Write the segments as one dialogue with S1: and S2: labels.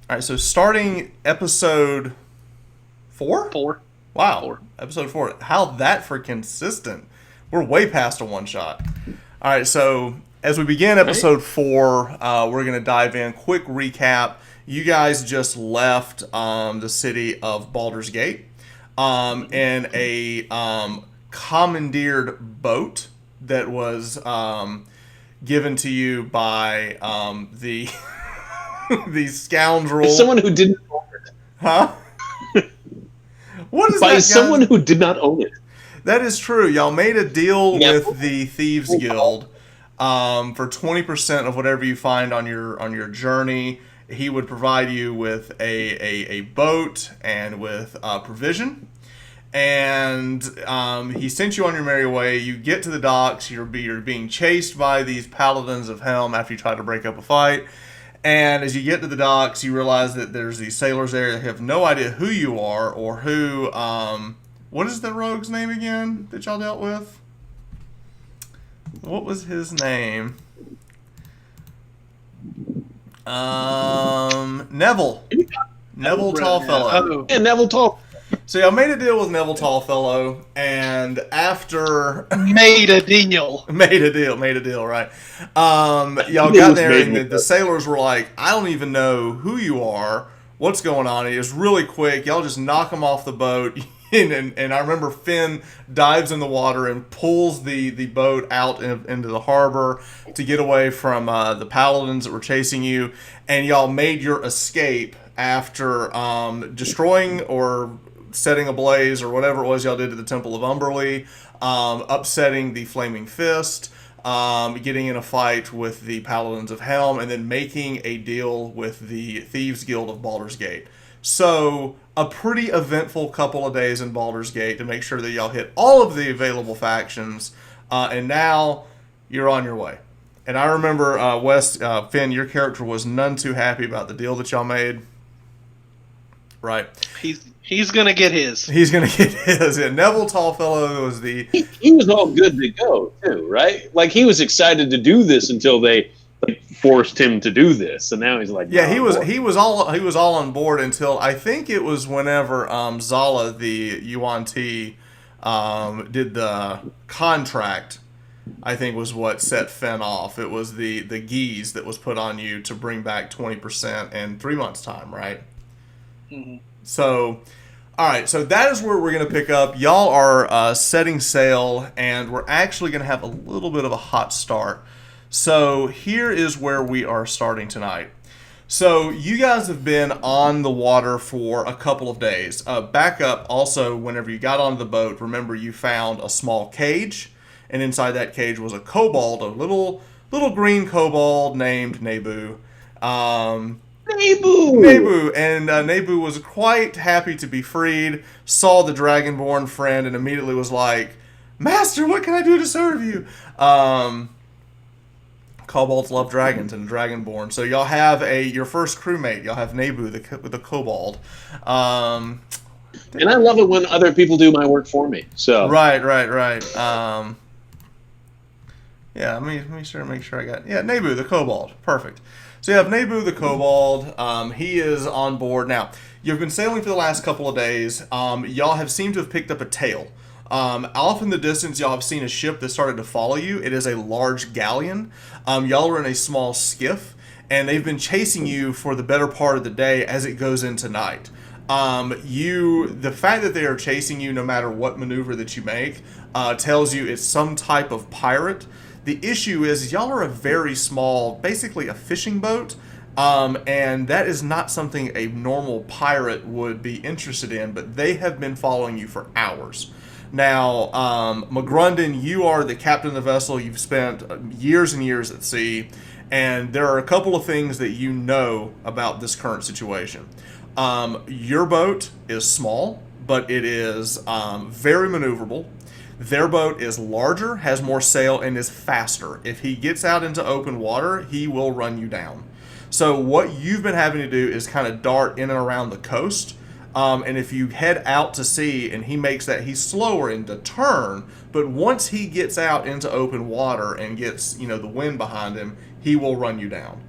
S1: All right, so starting episode 4?
S2: Four.
S1: Wow,
S2: Four.
S1: episode 4. How that for consistent? We're way past a one shot. All right, so as we begin episode 4, we're going to dive in. Quick recap. You guys just left the city of Baldur's Gate in a commandeered boat that was given to you by the the scoundrel.
S2: Someone who didn't own it.
S1: Huh? What is
S2: By
S1: that,
S2: someone
S1: guys?
S2: who did not own it.
S1: That is true. Y'all made a deal
S2: Yep.
S1: with the Thieves Guild for 20% of whatever you find on your journey. He would provide you with a boat and with provision. And he sent you on your merry way. You get to the docks. You're being chased by these paladins of Helm after you try to break up a fight. And as you get to the docks, you realize that there's these sailors there that have no idea who you are or who. What is the rogue's name again that y'all dealt with? What was his name? Neville. Neville Tallfellow.
S2: Oh. Yeah, Neville Tall.
S1: So y'all made a deal with Neville Tallfellow, and after
S2: Made a deal.
S1: made a deal, right? Y'all got there, and the sailors were like, "I don't even know who you are. What's going on?" It was really quick. Y'all just knock them off the boat, and I remember Finn dives in the water and pulls the boat out into the harbor to get away from the paladins that were chasing you, and y'all made your escape after destroying or setting ablaze or whatever it was y'all did to the Temple of Umberlee, upsetting the Flaming Fist, getting in a fight with the Paladins of Helm, and then making a deal with the Thieves Guild of Baldur's Gate. So, a pretty eventful couple of days in Baldur's Gate to make sure that y'all hit all of the available factions, and now you're on your way. And I remember, Finn, your character was none too happy about the deal that y'all made. Right.
S2: He's gonna get his.
S1: He's going to get his. Yeah, Neville Tallfellow was the...
S3: He was all good to go too, right? Like he was excited to do this until they forced him to do this, and now he's like,
S1: Yeah,
S3: no,
S1: he was all on board until I think it was whenever Zala, the UNT, did the contract. I think was what set Finn off. It was the geese that was put on you to bring back 20% in 3 months' time, right?
S2: Mm-hmm.
S1: So, all right, so that is where we're going to pick up. Y'all are setting sail, and we're actually going to have a little bit of a hot start. So here is where we are starting tonight. So you guys have been on the water for a couple of days. Back up also, whenever you got onto the boat, remember you found a small cage, and inside that cage was a kobold, a little green kobold named Nebu. Nebu! And Nebu was quite happy to be freed, saw the Dragonborn friend, and immediately was like, "Master, what can I do to serve you?" Kobolds love dragons and Dragonborn. So y'all have your first crewmate. Y'all have Nebu, the kobold.
S3: And I love it when other people do my work for me. So
S1: Right. Yeah, let me make sure I got... Yeah, Nebu, the kobold. Perfect. So you have Nebu, the kobold. He is on board. Now, you've been sailing for the last couple of days. Y'all have seemed to have picked up a tail. Off in the distance, y'all have seen a ship that started to follow you. It is a large galleon. Y'all are in a small skiff, and they've been chasing you for the better part of the day as it goes into night. The fact that they are chasing you no matter what maneuver that you make tells you it's some type of pirate. The issue is y'all are a very small, basically a fishing boat, and that is not something a normal pirate would be interested in, but they have been following you for hours. Now, McGrundon, you are the captain of the vessel. You've spent years and years at sea, and there are a couple of things that you know about this current situation. Your boat is small, but it is very maneuverable. Their boat is larger, has more sail, and is faster. If he gets out into open water, he will run you down. So what you've been having to do is kind of dart in and around the coast. And if you head out to sea and he makes that, he's slower in the turn, but once he gets out into open water and gets, the wind behind him, he will run you down.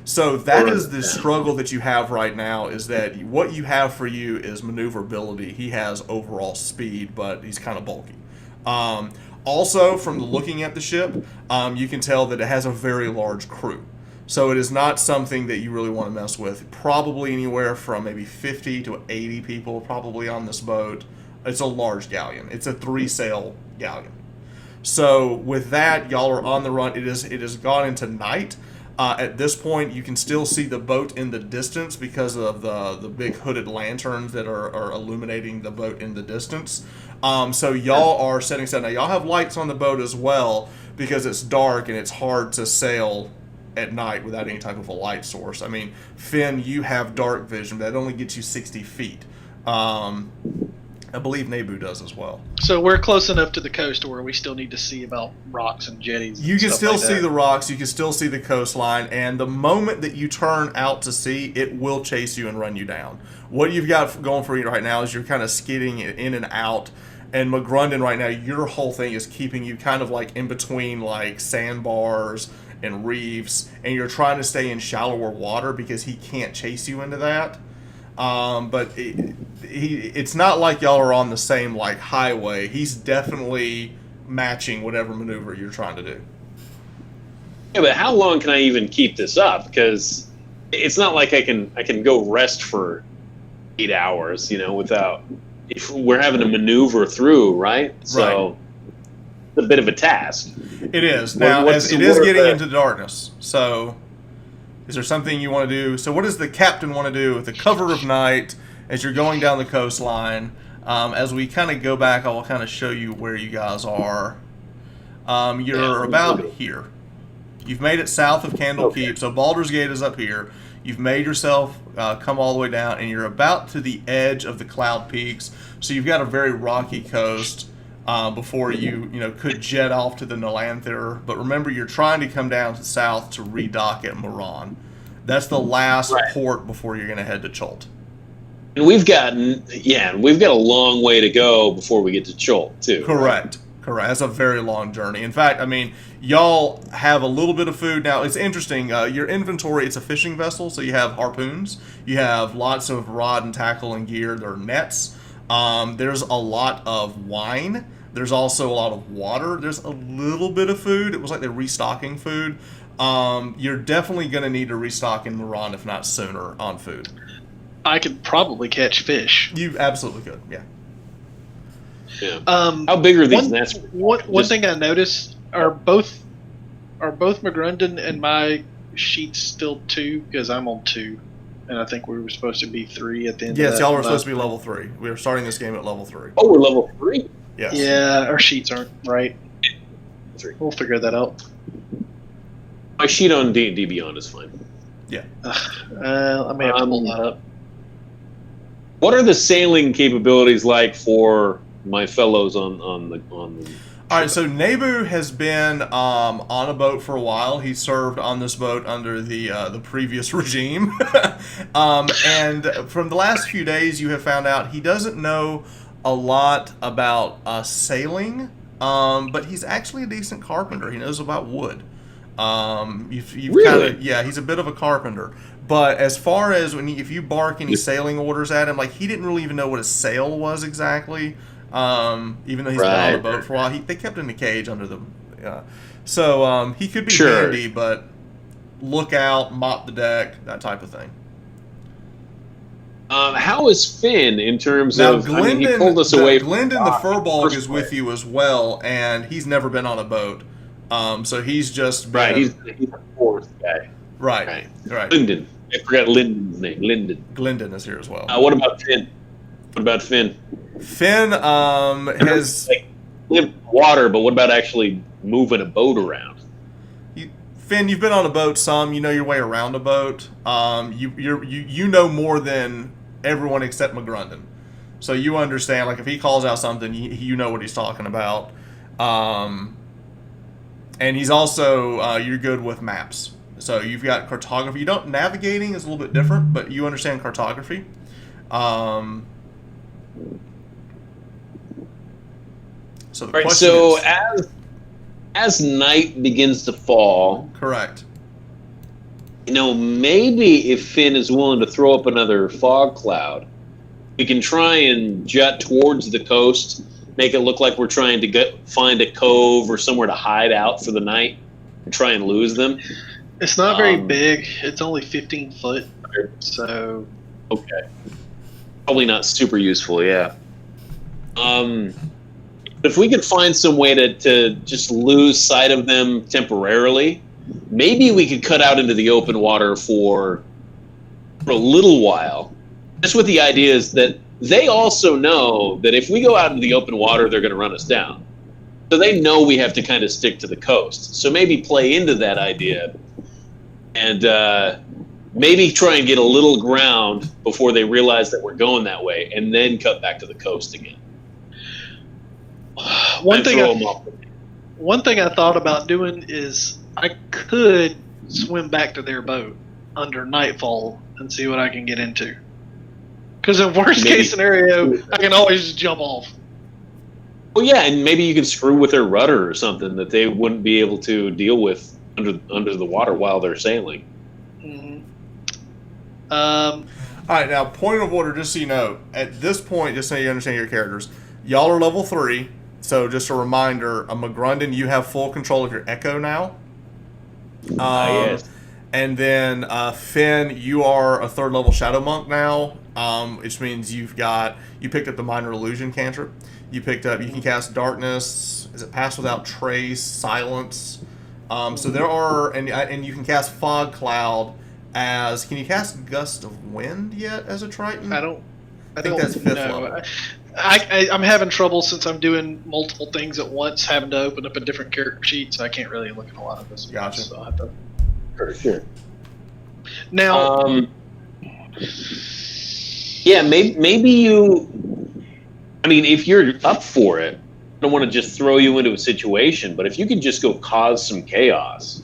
S1: So that is the struggle that you have right now, is that what you have for you is maneuverability. He has overall speed, but he's kind of bulky. Also, from looking at the ship, you can tell that it has a very large crew. So it is not something that you really want to mess with. Probably anywhere from maybe 50 to 80 people probably on this boat. It's a large galleon. It's a 3-sail galleon. So with that, y'all are on the run. It has gone into night. At this point, you can still see the boat in the distance because of the big hooded lanterns that are illuminating the boat in the distance. So y'all are setting sail. Now, y'all have lights on the boat as well because it's dark and it's hard to sail at night without any type of a light source. I mean, Finn, you have dark vision. That only gets you 60 feet. I believe Nebu does as well.
S2: So we're close enough to the coast where we still need to see about rocks and jetties.
S1: You can still see the rocks. You can still see the coastline. And the moment that you turn out to sea, it will chase you and run you down. What you've got going for you right now is you're kind of skidding in and out. And McGrundon right now, your whole thing is keeping you kind of like in between like sandbars and reefs. And you're trying to stay in shallower water because he can't chase you into that. But it's not like y'all are on the same like highway. He's definitely matching whatever maneuver you're trying to do.
S3: Yeah, but how long can I even keep this up? Because it's not like I can go rest for 8 hours, without. If we're having to maneuver through, right? So it's a bit of a task.
S1: It is now. As it is getting into darkness, so. Is there something you want to do? So what does the captain want to do with the cover of night as you're going down the coastline? As we kind of go back, I will kind of show you where you guys are. You're about here. You've made it south of Candle Keep, so Baldur's Gate is up here. You've made yourself come all the way down, and you're about to the edge of the Cloud Peaks. So you've got a very rocky coast before you could jet off to the Nalanther. But remember, you're trying to come down to south to redock at Moran. That's the last port before you're going to head to Chult.
S3: And we've got a long way to go before we get to Chult, too.
S1: Correct. That's a very long journey. In fact, I mean, y'all have a little bit of food. Now, it's interesting. Your inventory, it's a fishing vessel, so you have harpoons. You have lots of rod and tackle and gear. There are nets. There's a lot of wine. There's also a lot of water. There's a little bit of food. It was like they're restocking food. You're definitely going to need to restock in Moran, if not sooner, on food.
S2: I could probably catch fish.
S1: You absolutely could, yeah.
S3: Yeah. How big are these nets?
S2: One thing I noticed are both McGrundon and my sheets still 2, because I'm on 2, and I think we were supposed to be 3 at the end.
S1: Yes,
S2: of that
S1: y'all were supposed to be level 3. We were starting this game at level 3.
S3: Oh, we're level 3.
S1: Yes.
S2: Yeah, our sheets aren't right.
S3: 3.
S2: We'll figure that out.
S3: My sheet on D&D Beyond is fine.
S1: Yeah.
S2: I may have to pull that up.
S3: What are the sailing capabilities like for my fellows on the
S1: All right, so Nebu has been on a boat for a while. He served on this boat under the previous regime. And from the last few days, you have found out he doesn't know a lot about sailing, but he's actually a decent carpenter. He knows about wood. You've
S3: Really?
S1: he's a bit of a carpenter. But as far as if you bark any sailing orders at him, like he didn't really even know what a sail was exactly. Even though he's been on the boat for a while, they kept him in a cage under the. So he could be handy, but look out, mop the deck, that type of thing.
S3: How is Finn in terms
S1: now,
S3: of?
S1: Glendon,
S3: he pulled us away.
S1: Glendon the Furbolg is with you as well, and he's never been on a boat. So he's just been,
S3: He's a fourth guy.
S1: Right.
S3: Glendon. I forgot Lyndon's name. Lyndon.
S1: Glendon is here as well.
S3: What about Finn?
S1: Finn has
S3: lived water, but what about actually moving a boat around?
S1: Finn, you've been on a boat some. You know your way around a boat. You know more than everyone except McGrundon. So you understand. Like if he calls out something, you know what he's talking about. And he's also you're good with maps. So you've got cartography. Navigating is a little bit different, but you understand cartography. So the question is,
S3: as night begins to fall,
S1: correct.
S3: maybe if Finn is willing to throw up another fog cloud, we can try and jet towards the coast, make it look like we're trying to find a cove or somewhere to hide out for the night, and try and lose them.
S2: It's not very big. It's only 15 foot, so...
S3: Okay. Probably not super useful, yeah. If we could find some way to just lose sight of them temporarily, maybe we could cut out into the open water for a little while. Just with the idea is that they also know that if we go out into the open water, they're going to run us down. So they know we have to kind of stick to the coast. So maybe play into that idea and maybe try and get a little ground before they realize that we're going that way, and then cut back to the coast again.
S2: One thing I thought about doing is I could swim back to their boat under nightfall and see what I can get into. Because in worst case scenario, I can always just jump off.
S3: Well, yeah, and maybe you can screw with their rudder or something that they wouldn't be able to deal with under the water while they're sailing.
S2: Mm-hmm.
S1: All right, now, point of order, just so you know, at this point, just so you understand your characters, y'all are level 3, so just a reminder, McGrundon, you have full control of your Echo now.
S3: Yes.
S1: And then, Finn, you are a 3rd level Shadow Monk now, which means you picked up the Minor Illusion cantrip. You can cast Darkness, is it Pass Without Trace, Silence? So there are, and you can cast Fog Cloud can you cast Gust of Wind yet as a Triton?
S2: I think
S1: that's 5th level.
S2: I'm having trouble since I'm doing multiple things at once, having to open up a different character sheet, so I can't really look at a lot of this.
S1: Gotcha.
S2: So I'll have to...
S3: Sure.
S2: Now,
S3: yeah, maybe you. I mean, if you're up for it, I don't want to just throw you into a situation, but if you could just go cause some chaos.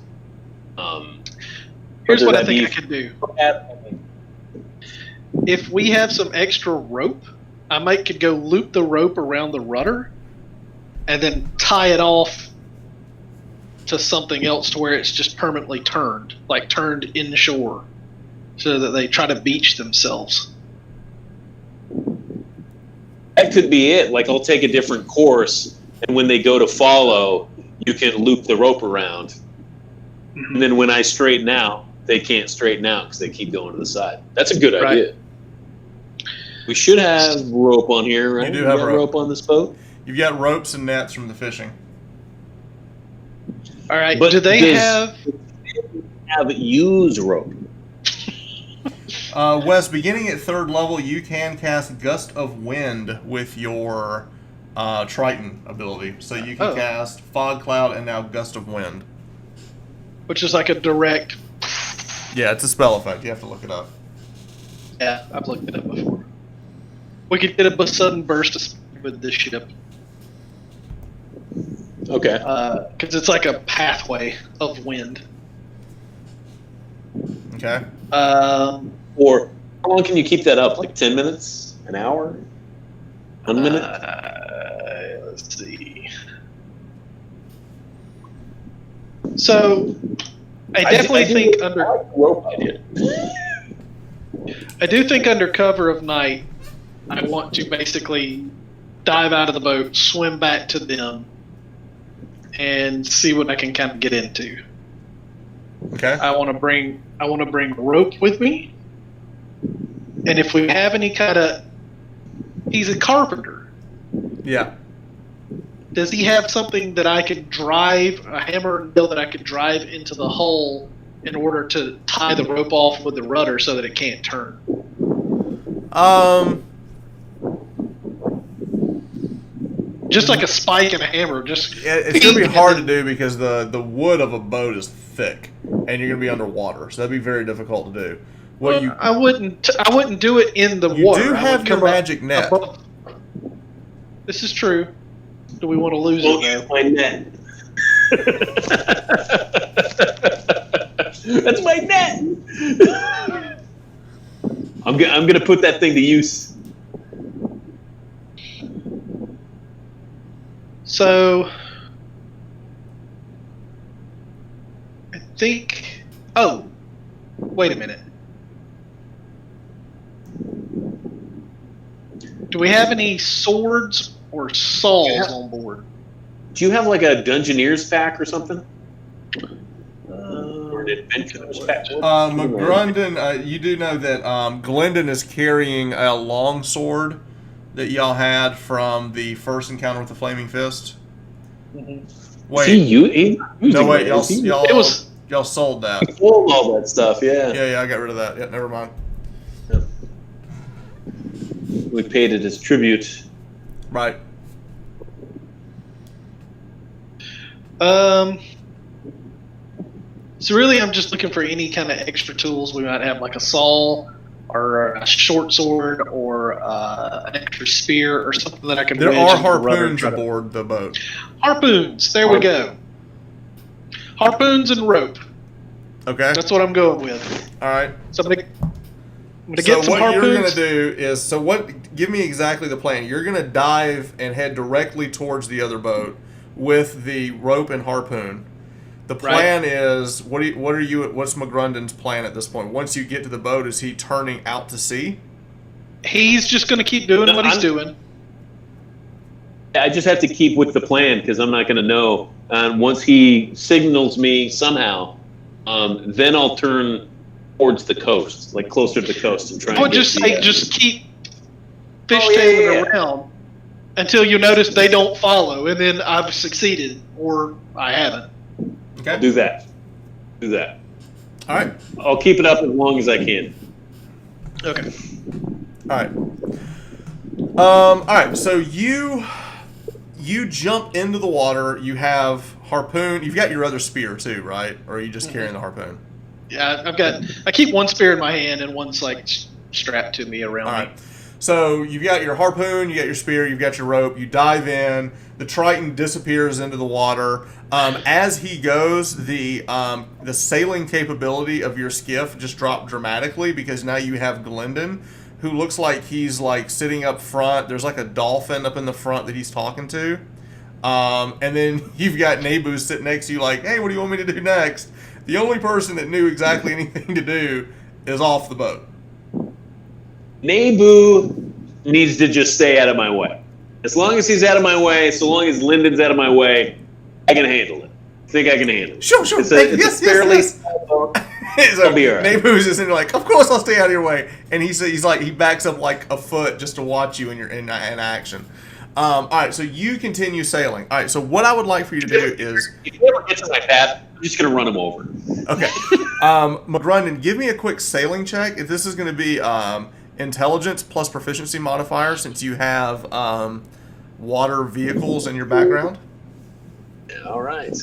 S2: Here's what I think I could do. If we have some extra rope, I could go loop the rope around the rudder and then tie it off to something else to where it's just permanently turned inshore, so that they try to beach themselves.
S3: That could be it. Like, I'll take a different course, and when they go to follow, you can loop the rope around. Mm-hmm. And then when I straighten out, they can't straighten out because they keep going to the side. That's a good idea. We should have rope on here, right?
S1: You do have
S3: rope on this boat?
S1: You've got ropes and nets from the fishing.
S2: All right, but do they have
S3: use rope?
S1: Wes, beginning at 3rd level, you can cast Gust of Wind with your Triton ability. So you can cast Fog Cloud and now Gust of Wind.
S2: Which is like a direct...
S1: Yeah, it's a spell effect. You have to look it up.
S2: Yeah, I've looked it up before. We could get a sudden burst of speed with this ship.
S3: Okay.
S2: Because it's like a pathway of wind.
S1: Okay.
S3: Or how long can you keep that up? Like 10 minutes? An hour? 1 minute?
S2: Let's see. So, I definitely think I do think under cover of night, I want to basically dive out of the boat, swim back to them, and see what I can kind of get into.
S1: Okay.
S2: I want to bring rope with me, and if we have any kind of, he's a carpenter.
S1: Yeah.
S2: Does he have something that I could drive, a hammer and nail that I could drive into the hull in order to tie the rope off with the rudder so that it can't turn? Just like a spike and a hammer.
S1: It's going to be hard to do because the wood of a boat is thick, and you're going to be underwater, so that'd be very difficult to do.
S2: I wouldn't do it in the water.
S1: You do have your magic net.
S2: This is true. Do we want to lose it, though?
S3: My net. That's my net. I'm gonna put that thing to use.
S2: So, I think. Oh, Wait a minute. Do we have any swords or saws on board?
S3: Do you have like a Dungeoneer's pack or something? Or an Adventurer's pack?
S1: McGrundon, you do know that Glendon is carrying a long sword that y'all had from the first encounter with the Flaming Fist.
S3: Mm-hmm.
S1: Wait.
S3: Wait,
S1: y'all sold that.
S3: Sold all that stuff, yeah.
S1: Yeah, I got rid of that. Yeah, never mind.
S3: Yeah. We paid it as tribute.
S1: Right.
S2: So really, I'm just looking for any kind of extra tools. We might have like a saw or a short sword or an extra spear or something that I can.
S1: There
S2: wedge
S1: are
S2: into the rudder
S1: harpoons aboard the boat.
S2: Harpoons. There we go. Harpoons and rope.
S1: Okay.
S2: That's what I'm going with.
S1: All right.
S2: So I'm gonna get some
S1: what
S2: harpoons.
S1: you're gonna do is give me exactly the plan. You're gonna dive and head directly towards the other boat with the rope and harpoon. The plan is what's McGrundon's plan at this point? Once you get to the boat, is he turning out to sea?
S2: He's just going to keep doing what he's doing.
S3: I just have to keep with the plan because I'm not going to know. And once he signals me somehow, then I'll turn towards the coast, like closer to the coast, and try.
S2: I would just say, just keep fishtailing around until you notice they don't follow, and then I've succeeded or I haven't.
S1: Okay.
S3: I'll do that.
S1: All right.
S3: I'll keep it up as long as I can.
S2: Okay.
S1: All right. All right. So you jump into the water. You have harpoon. You've got your other spear too, right? Or are you just carrying the harpoon?
S2: Yeah, I keep one spear in my hand and one's like strapped to me around
S1: All
S2: me.
S1: right. So you've got your harpoon, you got your spear, you've got your rope. You dive in. The Triton disappears into the water. As he goes, the sailing capability of your skiff just dropped dramatically because now you have Glendon, who looks like he's like sitting up front. There's like a dolphin up in the front that he's talking to. And then you've got Nebu sitting next to you like, hey, what do you want me to do next? The only person that knew exactly anything to do is off the boat.
S3: Nebu needs to just stay out of my way. As long as he's out of my way, so long as Lyndon's out of my way, I can handle it. I think I can handle it.
S1: Sure. Yes.
S3: I'll be all right.
S1: Nebu's just in there like, of course I'll stay out of your way. And he's like, he backs up like a foot just to watch you in action. All right, so you continue sailing. All right, so what I would like for you to do is...
S3: If he ever gets in my path, I'm just going to run him over.
S1: Okay. McGrundon, give me a quick sailing check. If this is going to be intelligence plus proficiency modifier, since you have water vehicles in your background.
S3: All right.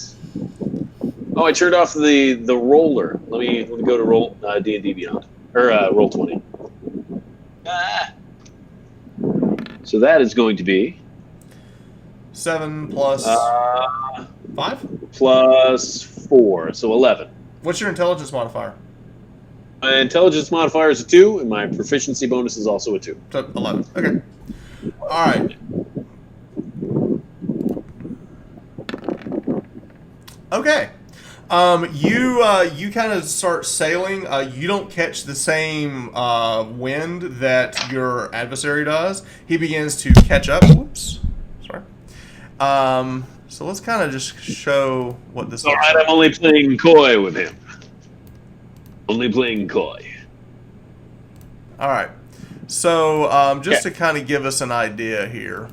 S3: Oh, I turned off the roller. Let me go to roll D&D Beyond. Or roll 20. So that is going to be...
S1: 7 plus 5?
S3: Plus 4, so 11.
S1: What's your intelligence modifier?
S3: My intelligence modifier is a 2, and my proficiency bonus is also a 2.
S1: So 11. Okay. All right. Okay. You kind of start sailing. You don't catch the same wind that your adversary does. He begins to catch up. Oops. Sorry. So let's kind of just show what this.
S3: All right, I'm only playing coy with him. Only playing coy.
S1: All right. So just to kind of give us an idea here.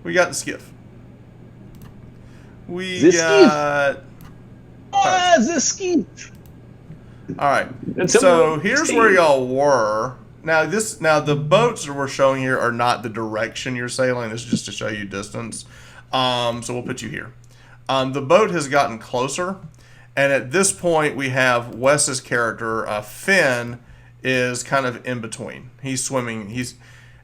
S1: We got the skiff. We got...
S3: the skiff.
S1: All right. So here's where y'all were. Now the boats that we're showing here are not the direction you're sailing. This is just to show you distance. So we'll put you here. The boat has gotten closer, and at this point we have Wes's character Finn is kind of in between. He's swimming.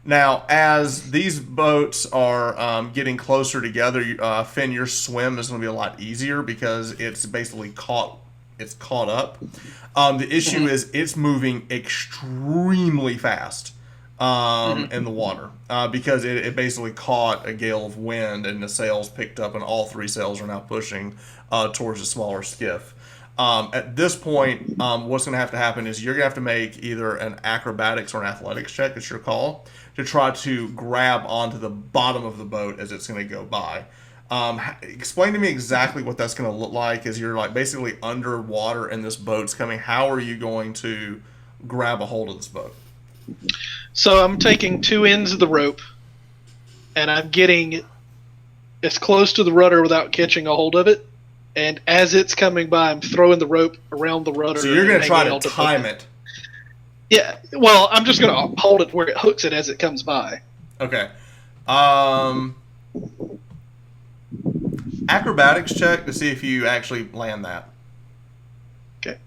S1: Now, as these boats are getting closer together, Finn, your swim is going to be a lot easier because it's basically caught up. The issue is it's moving extremely fast. in the water because it basically caught a gale of wind and the sails picked up and all three sails are now pushing towards the smaller skiff. At this point, what's going to have to happen is you're going to have to make either an acrobatics or an athletics check, it's your call, to try to grab onto the bottom of the boat as it's going to go by. Explain to me exactly what that's going to look like as you're like basically underwater and this boat's coming. How are you going to grab a hold of this boat?
S2: So I'm taking two ends of the rope, and I'm getting as close to the rudder without catching a hold of it. And as it's coming by, I'm throwing the rope around the rudder.
S1: So you're going to try to time it.
S2: Yeah. Well, I'm just going to hold it where it hooks it as it comes by.
S1: Okay. Acrobatics check to see if you actually land that.
S2: Okay.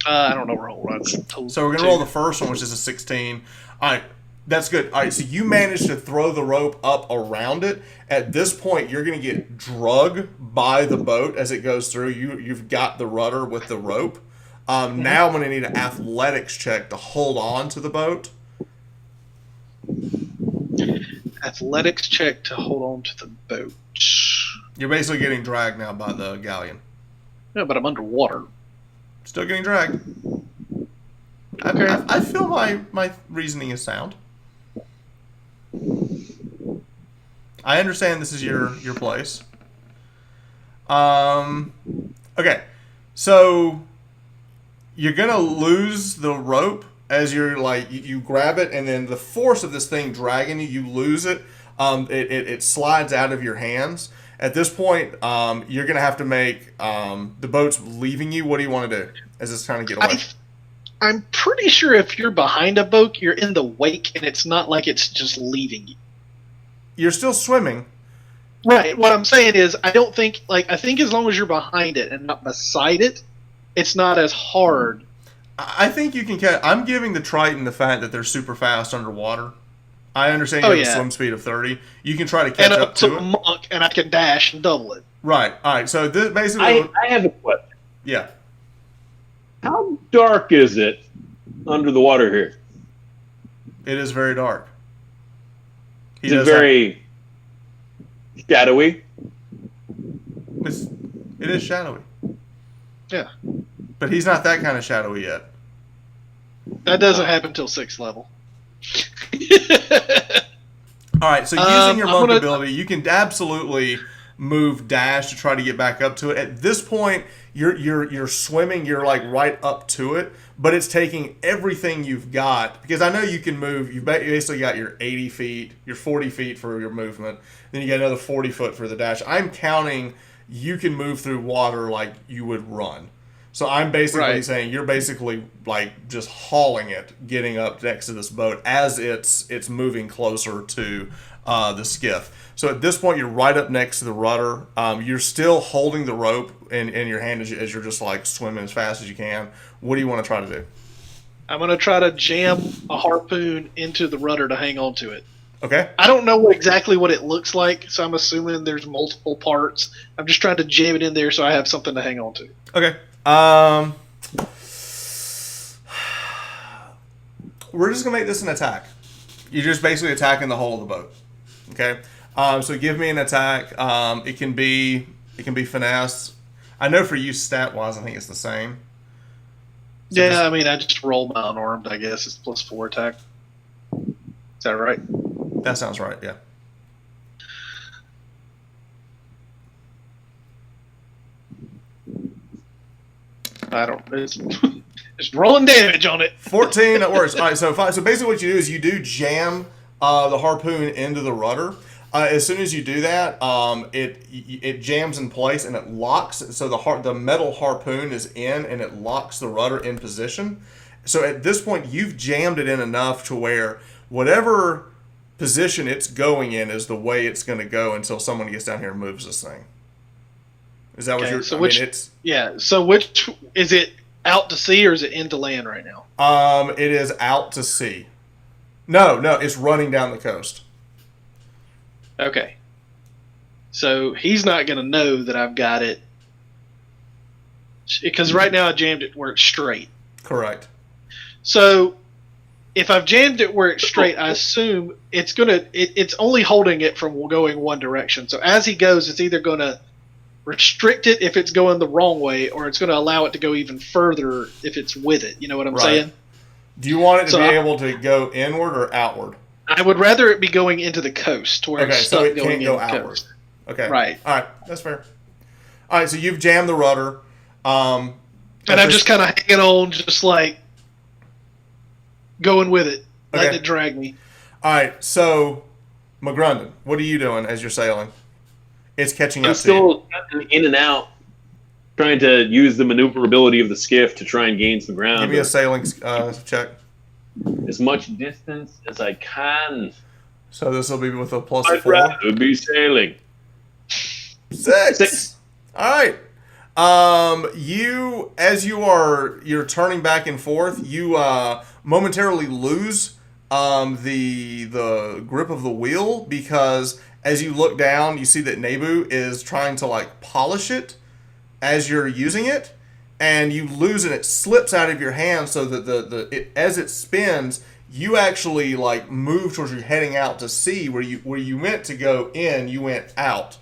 S2: I don't know roll runs.
S1: So we're going to roll the first one, which is a 16. All right. That's good. All right, so you managed to throw the rope up around it. At this point, you're going to get drug by the boat as it goes through. You've got the rudder with the rope. Now I'm going to need an athletics check to hold on to the boat.
S2: Athletics check to hold on to the boat.
S1: You're basically getting dragged now by the galleon.
S2: Yeah, but I'm underwater.
S1: Still getting dragged.
S2: Okay.
S1: I feel my reasoning is sound. I understand this is your place. Okay, so you're gonna lose the rope as you're like you grab it, and then the force of this thing dragging you lose it. It slides out of your hands. At this point, you're gonna have to make the boat's leaving you. What do you want to do as it's trying to get away?
S2: I'm pretty sure if you're behind a boat, you're in the wake, and it's not like it's just leaving you.
S1: You're still swimming.
S2: Right. What I'm saying is, I think as long as you're behind it and not beside it, it's not as hard.
S1: I think you can catch. I'm giving the Triton the fact that they're super fast underwater. I understand you have a swim speed of 30. You can try to catch up to it.
S2: Monk, and I can dash and double it.
S1: Right. All right. So this basically,
S3: I have a question.
S1: Yeah.
S3: How dark is it under the water here?
S1: It is very dark.
S3: Is it very shadowy?
S1: It is shadowy.
S2: Yeah.
S1: But he's not that kind of shadowy yet.
S2: That doesn't happen until 6th level.
S1: All right, so using your monk ability, you can absolutely move dash to try to get back up to it. At this point, you're swimming, you're like right up to it, but it's taking everything you've got, because I know you can move. You've basically got your 80 feet, your 40 feet for your movement, then you got another 40 foot for the dash. I'm counting you can move through water like you would run. So I'm basically saying you're basically like just hauling it, getting up next to this boat as it's moving closer to the skiff. So at this point, you're right up next to the rudder. You're still holding the rope in your hand as you're just like swimming as fast as you can. What do you want to try to do?
S2: I'm going to try to jam a harpoon into the rudder to hang on to it.
S1: Okay.
S2: I don't know exactly what it looks like, so I'm assuming there's multiple parts. I'm just trying to jam it in there so I have something to hang on to.
S1: Okay. We're just gonna make this an attack. You're just basically attacking the hull of the boat. Okay. So give me an attack. It can be finesse. I know for you stat wise, I think it's the same. So
S2: I mean, I just roll my unarmed. I guess it's +4 attack. Is that right?
S1: That sounds right. Yeah.
S2: I don't. It's just rolling damage on it.
S1: 14. That works. All right. So basically, what you do is you do jam the harpoon into the rudder. As soon as you do that, it jams in place and it locks. So the metal harpoon is in and it locks the rudder in position. So at this point, you've jammed it in enough to where whatever position it's going in is the way it's going to go until someone gets down here and moves this thing. Is that what you're?
S2: So So which is it? Out to sea or is it into land right now?
S1: It is out to sea. No, it's running down the coast.
S2: Okay. So he's not going to know that I've got it. Because right now I jammed it where it's straight.
S1: Correct.
S2: So if I've jammed it where it's straight, I assume it's only holding it from going one direction. So as he goes, it's either gonna restrict it if it's going the wrong way, or it's gonna allow it to go even further if it's with it. You know what I'm saying?
S1: Do you want it to be able to go inward or outward?
S2: I would rather it be going into the coast to where it's stuck
S1: so it
S2: going
S1: can't go
S2: in the
S1: outward.
S2: coast.
S1: Okay.
S2: Right.
S1: All right. That's fair. All right. So you've jammed the rudder.
S2: And I'm just kind of hanging on, just like going with it, letting it drag me.
S1: All right. So, McGrundon, what are you doing as you're sailing? It's catching up.
S3: I'm still in and out, trying to use the maneuverability of the skiff to try and gain some ground.
S1: Give me a sailing check.
S3: As much distance as I can.
S1: So this will be with a plus
S3: I'd
S1: 4.
S3: rather be sailing.
S1: 6. All right. You're turning back and forth, you momentarily lose the grip of the wheel, because as you look down, you see that Nebu is trying to like polish it as you're using it, and you lose and it slips out of your hand, so that as it spins, you actually like move towards you heading out to sea, where you meant to go in, you went out.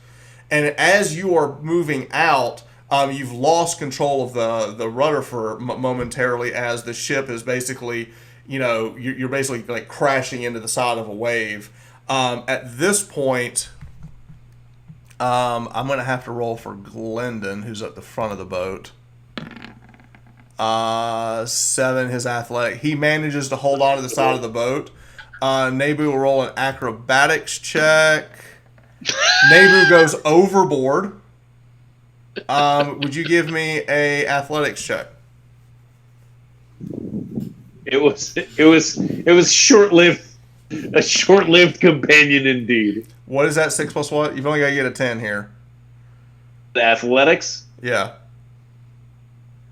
S1: And as you are moving out, you've lost control of the rudder for momentarily, as the ship is basically, you're basically like crashing into the side of a wave. At this point, I'm going to have to roll for Glendon, who's at the front of the boat. 7, his athletic. He manages to hold on to the side of the boat. Nebu will roll an acrobatics check. Nebu goes overboard. Would you give me a athletics check?
S3: It was short-lived. A short-lived companion indeed.
S1: What is that? 6 plus what? You've only got to get a 10 here.
S3: The athletics?
S1: Yeah.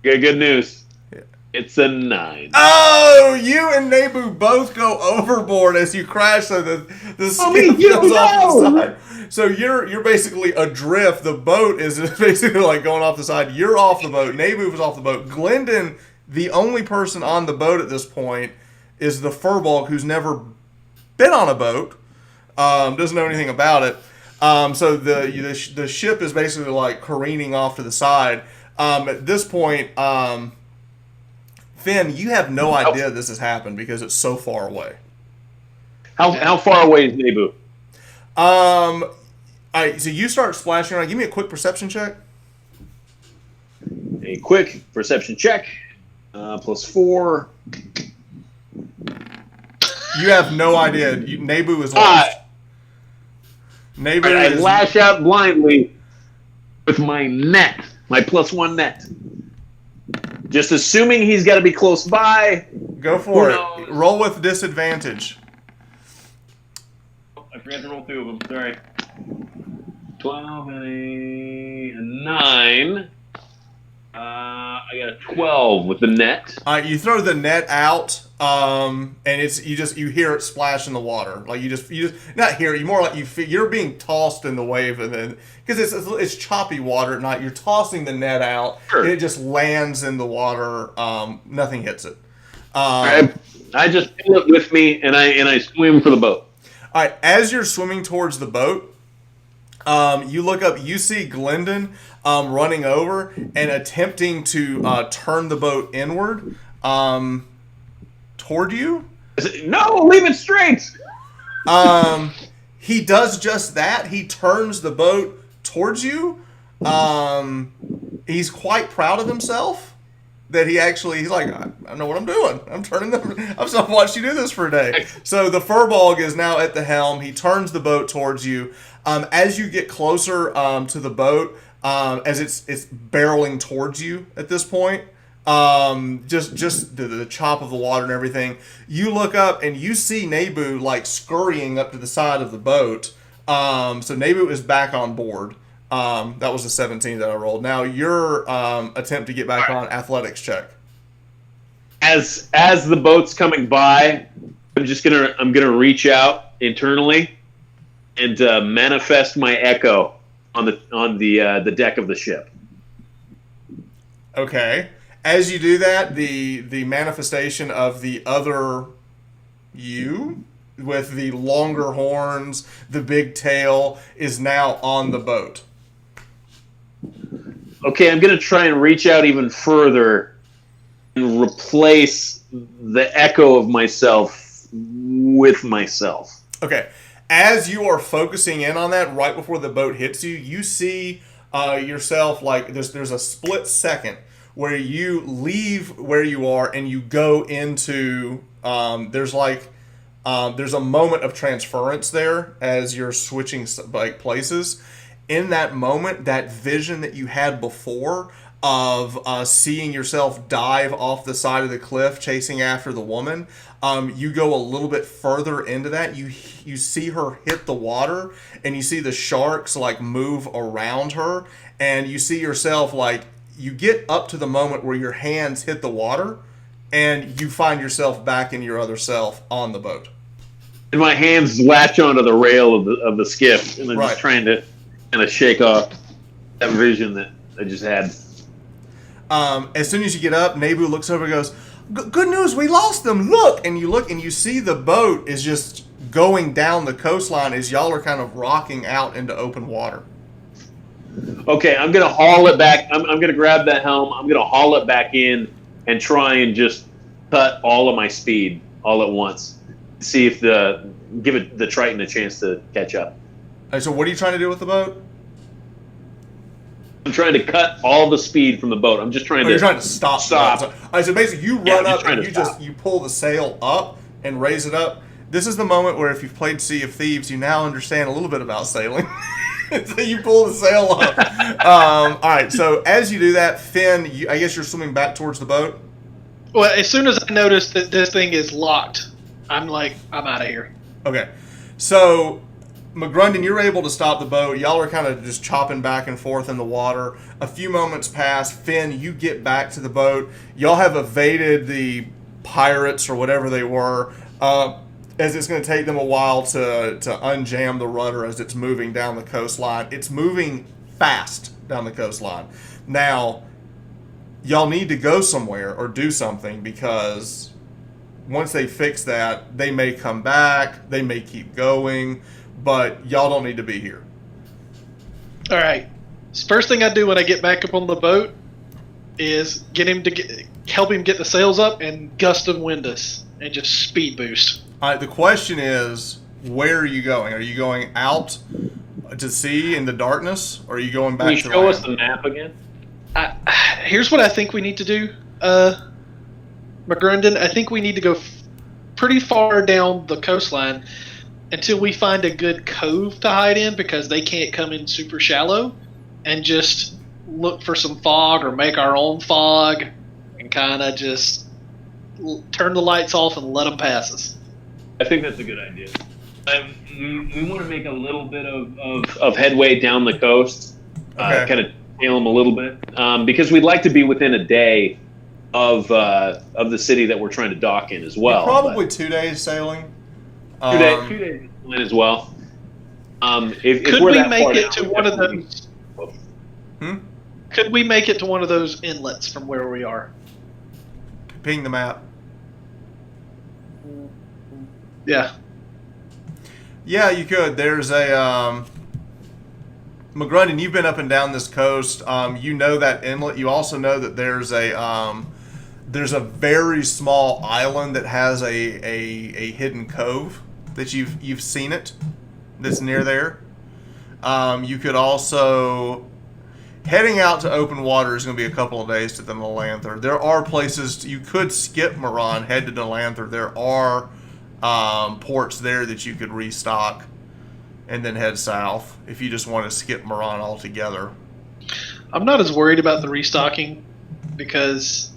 S3: Good news.
S1: Yeah.
S3: It's a 9.
S1: Oh, you and Nebu both go overboard as you crash, so the skip goes off the side. So you're basically adrift. The boat is basically like going off the side. You're off the boat. Nebu is off the boat. Glendon, the only person on the boat at this point, is the Furbolg, who's never been on a boat, doesn't know anything about it. So the ship is basically like careening off to the side. At this point, Finn, you have no idea this has happened because it's so far away.
S3: How far away is Nebu?
S1: All right, so you start splashing around. Give me a quick perception check.
S3: A quick perception check. Plus 4.
S1: You have no idea. Nebu is lost. Nebu
S3: I lash out blindly with my net, my +1 net. Just assuming he's got to be close by.
S1: Go for it. Roll with disadvantage.
S3: I forgot to roll 2 of them. Sorry. 12 and a 9. I got a 12 with the net.
S1: You throw the net out, and you hear it splash in the water. Like you just not hear it. You more like you're being tossed in the wave, and then because it's choppy water at night, you're tossing the net out, and it just lands in the water. Nothing hits it.
S3: I just pull it with me, and I swim for the boat.
S1: All right, as you're swimming towards the boat, you look up. You see Glendon running over and attempting to turn the boat inward toward you.
S3: No, leave it straight.
S1: He does just that. He turns the boat towards you. He's quite proud of himself that he's like, I know what I'm doing. I've watched you do this for a day. So the Furbolg is now at the helm. He turns the boat towards you. As you get closer to the boat, as it's barreling towards you at this point, just the chop of the water and everything, you look up and you see Nebu like scurrying up to the side of the boat. So Nebu is back on board. That was the 17 that I rolled. Now your attempt to get back on athletics check.
S3: As the boat's coming by, I'm gonna reach out internally and manifest my echo on the deck of the ship.
S1: Okay. As you do that, the manifestation of the other you with the longer horns, the big tail, is now on the boat.
S3: Okay, I'm going to try and reach out even further and replace the echo of myself with myself.
S1: Okay. As you are focusing in on that, right before the boat hits you, you see yourself like there's a split second where you leave where you are and you go into there's a moment of transference there as you're switching like places. In that moment, that vision that you had before of seeing yourself dive off the side of the cliff chasing after the woman, you go a little bit further into that. You see her hit the water, and you see the sharks like move around her, and you see yourself like you get up to the moment where your hands hit the water, and you find yourself back in your other self on the boat.
S3: And my hands latch onto the rail of the skiff, and I'm
S1: Right.
S3: just trying to kind of shake off that vision that I just had.
S1: As soon as you get up, Nebu looks over and goes, "Good news, we lost them. Look!" And you look and you see the boat is just going down the coastline as y'all are kind of rocking out into open water.
S3: Okay, I'm going to haul it back. I'm going to grab that helm. I'm going to haul it back in and try and just cut all of my speed all at once. See if give it the Triton a chance to catch up.
S1: So what are you trying to do with the boat?
S3: I'm trying to cut all the speed from the boat. I'm just trying
S1: You're trying to stop.
S3: Stop.
S1: The boat. So basically, you
S3: Yeah,
S1: run
S3: just
S1: up
S3: trying
S1: and
S3: to
S1: you pull the sail up and raise it up. This is the moment where if you've played Sea of Thieves, you now understand a little bit about sailing. So you pull the sail up. All right. So as you do that, Finn, I guess you're swimming back towards the boat.
S2: Well, as soon as I notice that this thing is locked, I'm like, I'm out of here.
S1: Okay. So McGrundon, you're able to stop the boat. Y'all are kind of just chopping back and forth in the water. A few moments pass. Finn, you get back to the boat. Y'all have evaded the pirates or whatever they were, as it's going to take them a while to unjam the rudder as it's moving down the coastline. It's moving fast down the coastline. Now, y'all need to go somewhere or do something because once they fix that, they may come back, they may keep going, but y'all don't need to be here.
S2: All right. First thing I do when I get back up on the boat is help him get the sails up and gust of wind us and just speed boost.
S1: All right, the question is, where are you going? Are you going out to sea in the darkness, or are you going back
S3: Can you
S1: to
S3: show
S1: land?
S3: us the map again?
S2: Here's what I think we need to do, McGrundon. I think we need to go pretty far down the coastline until we find a good cove to hide in because they can't come in super shallow, and just look for some fog or make our own fog and kind of just turn the lights off and let them pass us.
S3: I think that's a good idea. We want to make a little bit of headway down the coast,
S1: Okay.
S3: kind of tail them a little bit, because we'd like to be within a day of the city that we're trying to dock in as well.
S1: Probably 2 days sailing.
S3: 2 days, 2 days as well. If
S2: Could
S3: we're
S2: we
S3: that
S2: make
S3: far
S2: it
S3: down,
S2: to
S3: we
S2: one of
S3: definitely-
S2: those?
S1: Hmm?
S2: Could we make it to one of those inlets from where we are?
S1: Ping the map.
S2: Yeah.
S1: Yeah, you could. There's a McGrundon, you've been up and down this coast. You know that inlet. You also know that there's a very small island that has a hidden cove that you've seen it. That's near there. You could also heading out to open water is going to be a couple of days to the Nelanther. There are places you could skip Moran, head to Nelanther. There are ports there that you could restock and then head south if you just want to skip Moran altogether.
S2: I'm not as worried about the restocking because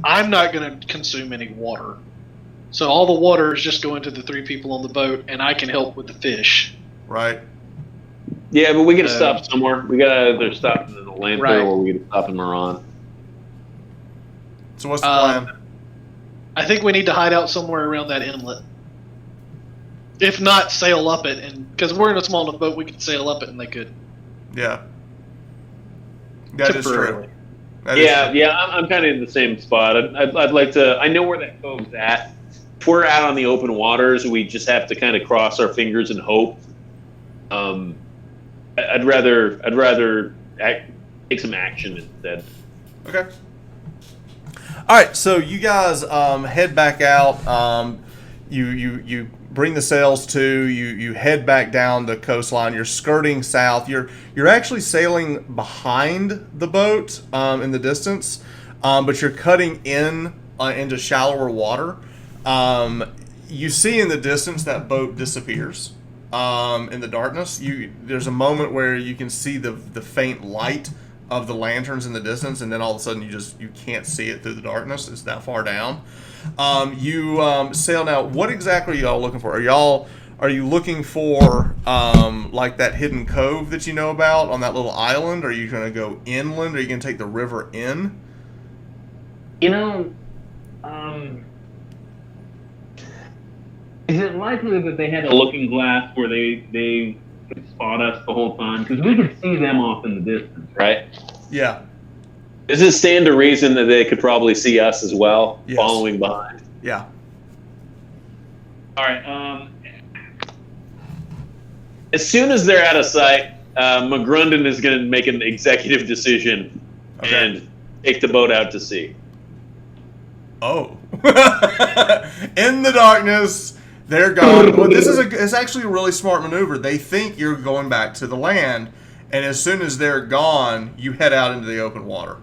S2: I'm not going to consume any water. So all the water is just going to the 3 people on the boat, and I can help with the fish.
S1: Right?
S3: Yeah, but we got to stop somewhere. We got to either stop in the Lanther
S2: Right.
S3: or we got to stop in Moran.
S1: So what's the plan?
S2: I think we need to hide out somewhere around that inlet. If not, sail up it, and because we're in a small enough boat, we could sail up it, and they could.
S1: Yeah. That is true.
S2: Temporarily.
S3: I'm kind of in the same spot. I'd like to. I know where that cove's at. If we're out on the open waters, we just have to kind of cross our fingers and hope. I'd rather take some action instead.
S1: Okay. All right, so you guys head back out. You bring the sails to. You head back down the coastline. You're skirting south. You're actually sailing behind the boat in the distance, but you're cutting into shallower water. You see in the distance that boat disappears in the darkness. There's a moment where you can see the faint light of the lanterns in the distance, and then all of a sudden you can't see it through the darkness. It's that far down. You sail now. What exactly are y'all looking for? Are you looking for like that hidden cove that you know about on that little island? Are you going to go inland? Are you going to take the river in?
S4: Is it likely that they had a looking glass where they could spot us the whole time? Because we could see them off in the distance, right?
S1: Yeah.
S3: Does it stand to reason that they could probably see us as well,
S1: Yes.
S3: following behind?
S1: Yeah.
S4: All right.
S3: As soon as they're out of sight, McGrunden is going to make an executive decision and take the boat out to sea.
S1: Oh. In the darkness, they're gone. Well, it's actually a really smart maneuver. They think you're going back to the land, and as soon as they're gone, you head out into the open water.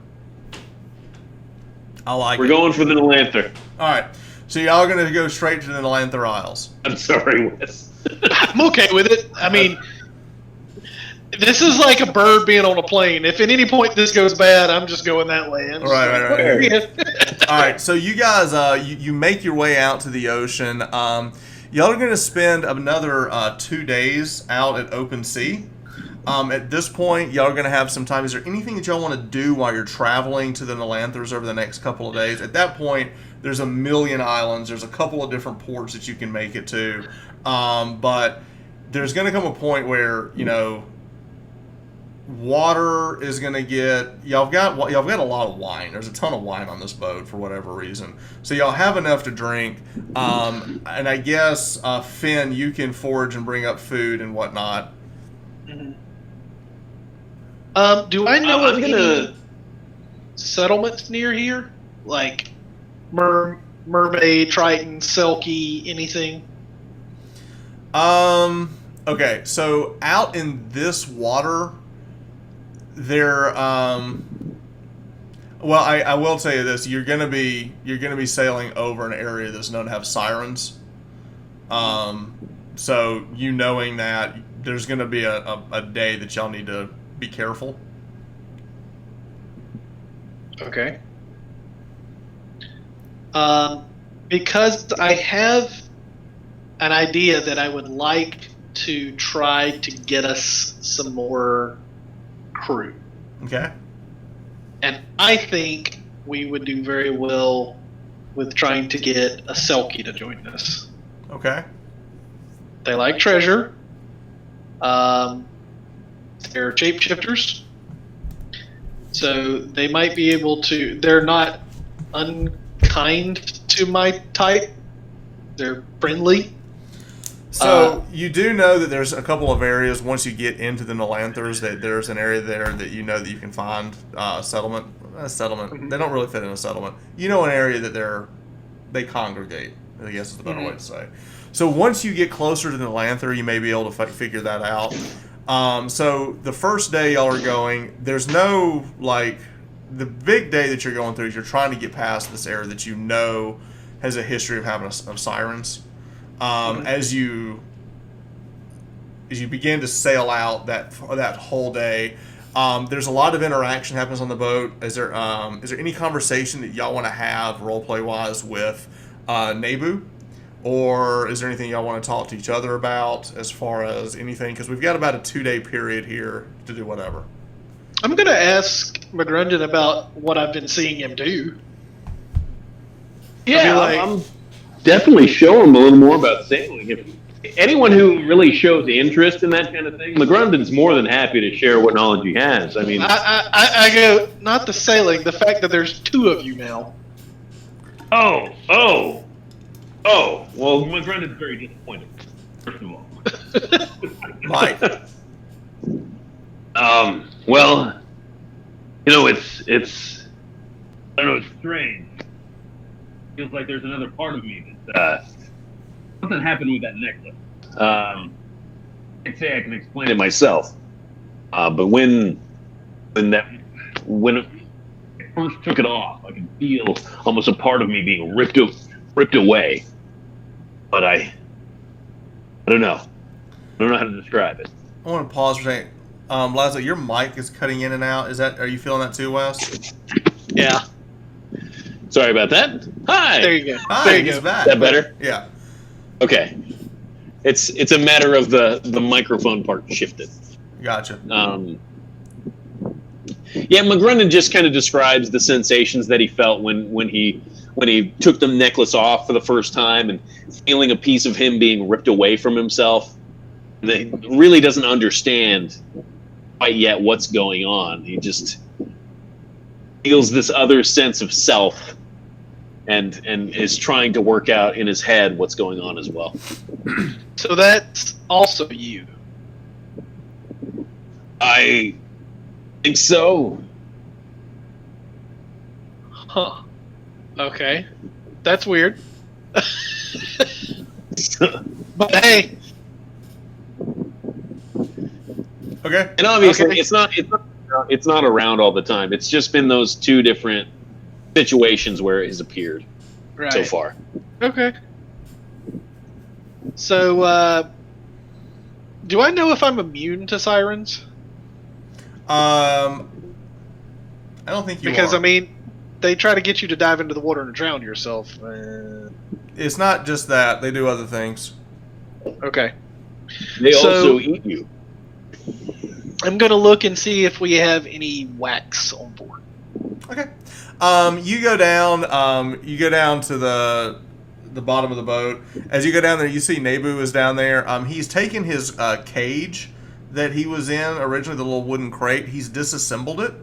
S1: I like it.
S3: We're going for the Nalanther.
S1: All right. So y'all are going to go straight to the Nalanther Isles.
S3: I'm sorry, Wes.
S2: I'm okay with it. I mean, this is like a bird being on a plane. If at any point this goes bad, I'm just going that way.
S1: Right. All right. So you guys, you make your way out to the ocean. Y'all are going to spend another 2 days out at open sea. At this point, y'all are going to have some time. Is there anything that y'all want to do while you're traveling to the Nalanthers over the next couple of days? At that point, there's a million islands. There's a couple of different ports that you can make it to. But there's going to come a point where, water is going to get... Y'all got a lot of wine. There's a ton of wine on this boat for whatever reason. So y'all have enough to drink. And I guess, Finn, you can forage and bring up food and whatnot.
S2: Mm-hmm. Do I know of any settlements near here? Like Mermaid, Triton, Selkie, anything?
S1: Okay, so out in this water, there, well, I will tell you this: you're gonna be sailing over an area that's known to have sirens. So knowing that, there's gonna be a day that y'all need to be careful.
S2: Okay. Because I have an idea that I would like to try to get us some more crew.
S1: Okay.
S2: And I think we would do very well with trying to get a Selkie to join us.
S1: Okay.
S2: They like treasure. They're shapeshifters. So they might be able to... They're not unkind to my type. They're friendly.
S1: So you do know that there's a couple of areas once you get into the Nalanthers that there's an area there that you know that you can find a settlement.
S2: Mm-hmm.
S1: They don't really fit in a settlement. You know, an area that they congregate, I guess is the better way to say. So once you get closer to the Nalanther, you may be able to figure that out. So the first day y'all are going, there's no, the big day that you're going through is you're trying to get past this area that you know has a history of having of sirens. As you begin to sail out that whole day, there's a lot of interaction happens on the boat. Is there any conversation that y'all want to have roleplay wise with Nebu, or is there anything y'all want to talk to each other about as far as anything? Because we've got about a 2-day period here to do whatever.
S2: I'm going to ask McGrunden about what I've been seeing him do.
S4: Yeah, I'm definitely show him a little more about sailing. anyone who really shows interest in that kind of thing, McGrundon's more than happy to share what knowledge he has. I mean,
S2: I go, not the sailing, the fact that there's two of you now.
S4: oh, well, McGrundon's very disappointed, first of all.
S1: Mike.
S4: Well, you know, it's I don't know, it's strange. Feels like there's another part of me that something happened with that necklace. I'd say I can explain it myself, but when I first took it off, I could feel almost a part of me being ripped away. But I don't know. I don't know how to describe it.
S1: I want to pause for a second. Lazo, your mic is cutting in and out. Are you feeling that too, Wes?
S2: Yeah.
S3: Sorry about that. Hi.
S2: There you go.
S1: Hi,
S2: there you
S1: he's
S2: go.
S1: back.
S3: Is that better?
S1: Yeah.
S3: Okay. It's a matter of the microphone part shifted.
S1: Gotcha.
S3: Yeah, McGrundon just kind of describes the sensations that he felt when he took the necklace off for the first time and feeling a piece of him being ripped away from himself. That he really doesn't understand quite yet what's going on. He just feels this other sense of self and is trying to work out in his head what's going on as well.
S2: So that's also you.
S3: I think so.
S2: Huh. Okay. That's weird. But hey.
S1: Okay.
S3: And obviously,
S2: Okay.
S3: it's not around all the time. It's just been those two different situations where it has appeared
S2: Right.
S3: so far.
S2: Okay. So, do I know if I'm immune to sirens?
S1: I don't think you
S2: Because,
S1: are.
S2: I mean, they try to get you to dive into the water and drown yourself.
S1: It's not just that. They do other things.
S2: Okay.
S3: They
S2: So-
S3: also eat you.
S2: I'm going to look and see if we have any wax on board.
S1: Okay. You go down. You go down to the bottom of the boat. As you go down there, you see Nebu is down there. He's taken his cage that he was in originally, the little wooden crate. He's disassembled it,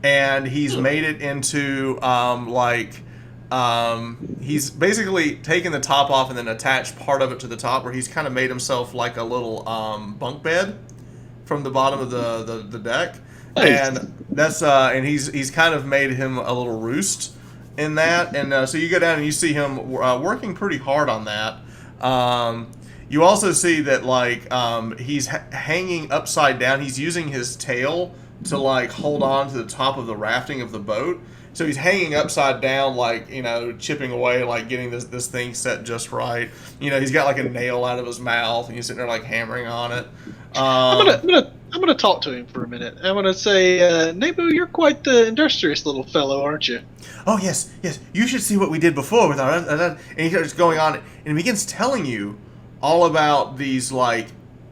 S1: and he's made it into he's basically taken the top off and then attached part of it to the top, where he's kind of made himself like a little bunk bed from the bottom of the deck.
S3: Nice.
S1: And that's and he's kind of made him a little roost in that, and so you go down and you see him working pretty hard on that. You also see that he's hanging upside down. He's using his tail to hold on to the top of the rafting of the boat. So he's hanging upside down, chipping away, getting this thing set just right. He's got a nail out of his mouth, and he's sitting there hammering on it.
S2: I'm gonna talk to him for a minute. I'm gonna say, Nebu, you're quite the industrious little fellow, aren't you?
S1: Oh yes. You should see what we did before with our. And he starts going on, and he begins telling you all about these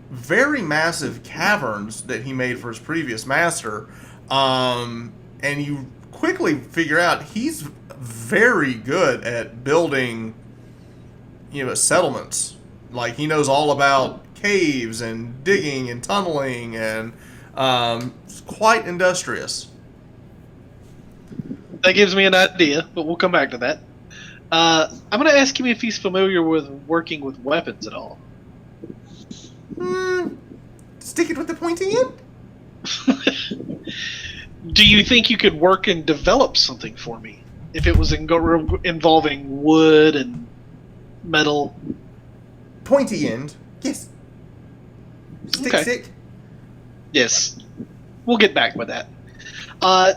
S1: very massive caverns that he made for his previous master. And you quickly figure out he's very good at building, settlements. He knows all about caves and digging and tunneling, and quite industrious.
S2: That gives me an idea, but we'll come back to that. I'm going to ask him if he's familiar with working with weapons at all.
S1: Stick it with the pointy end?
S2: Do you think you could work and develop something for me? If it was involving wood and metal?
S1: Pointy end, yes. Stick.
S2: Yes. We'll get back with that.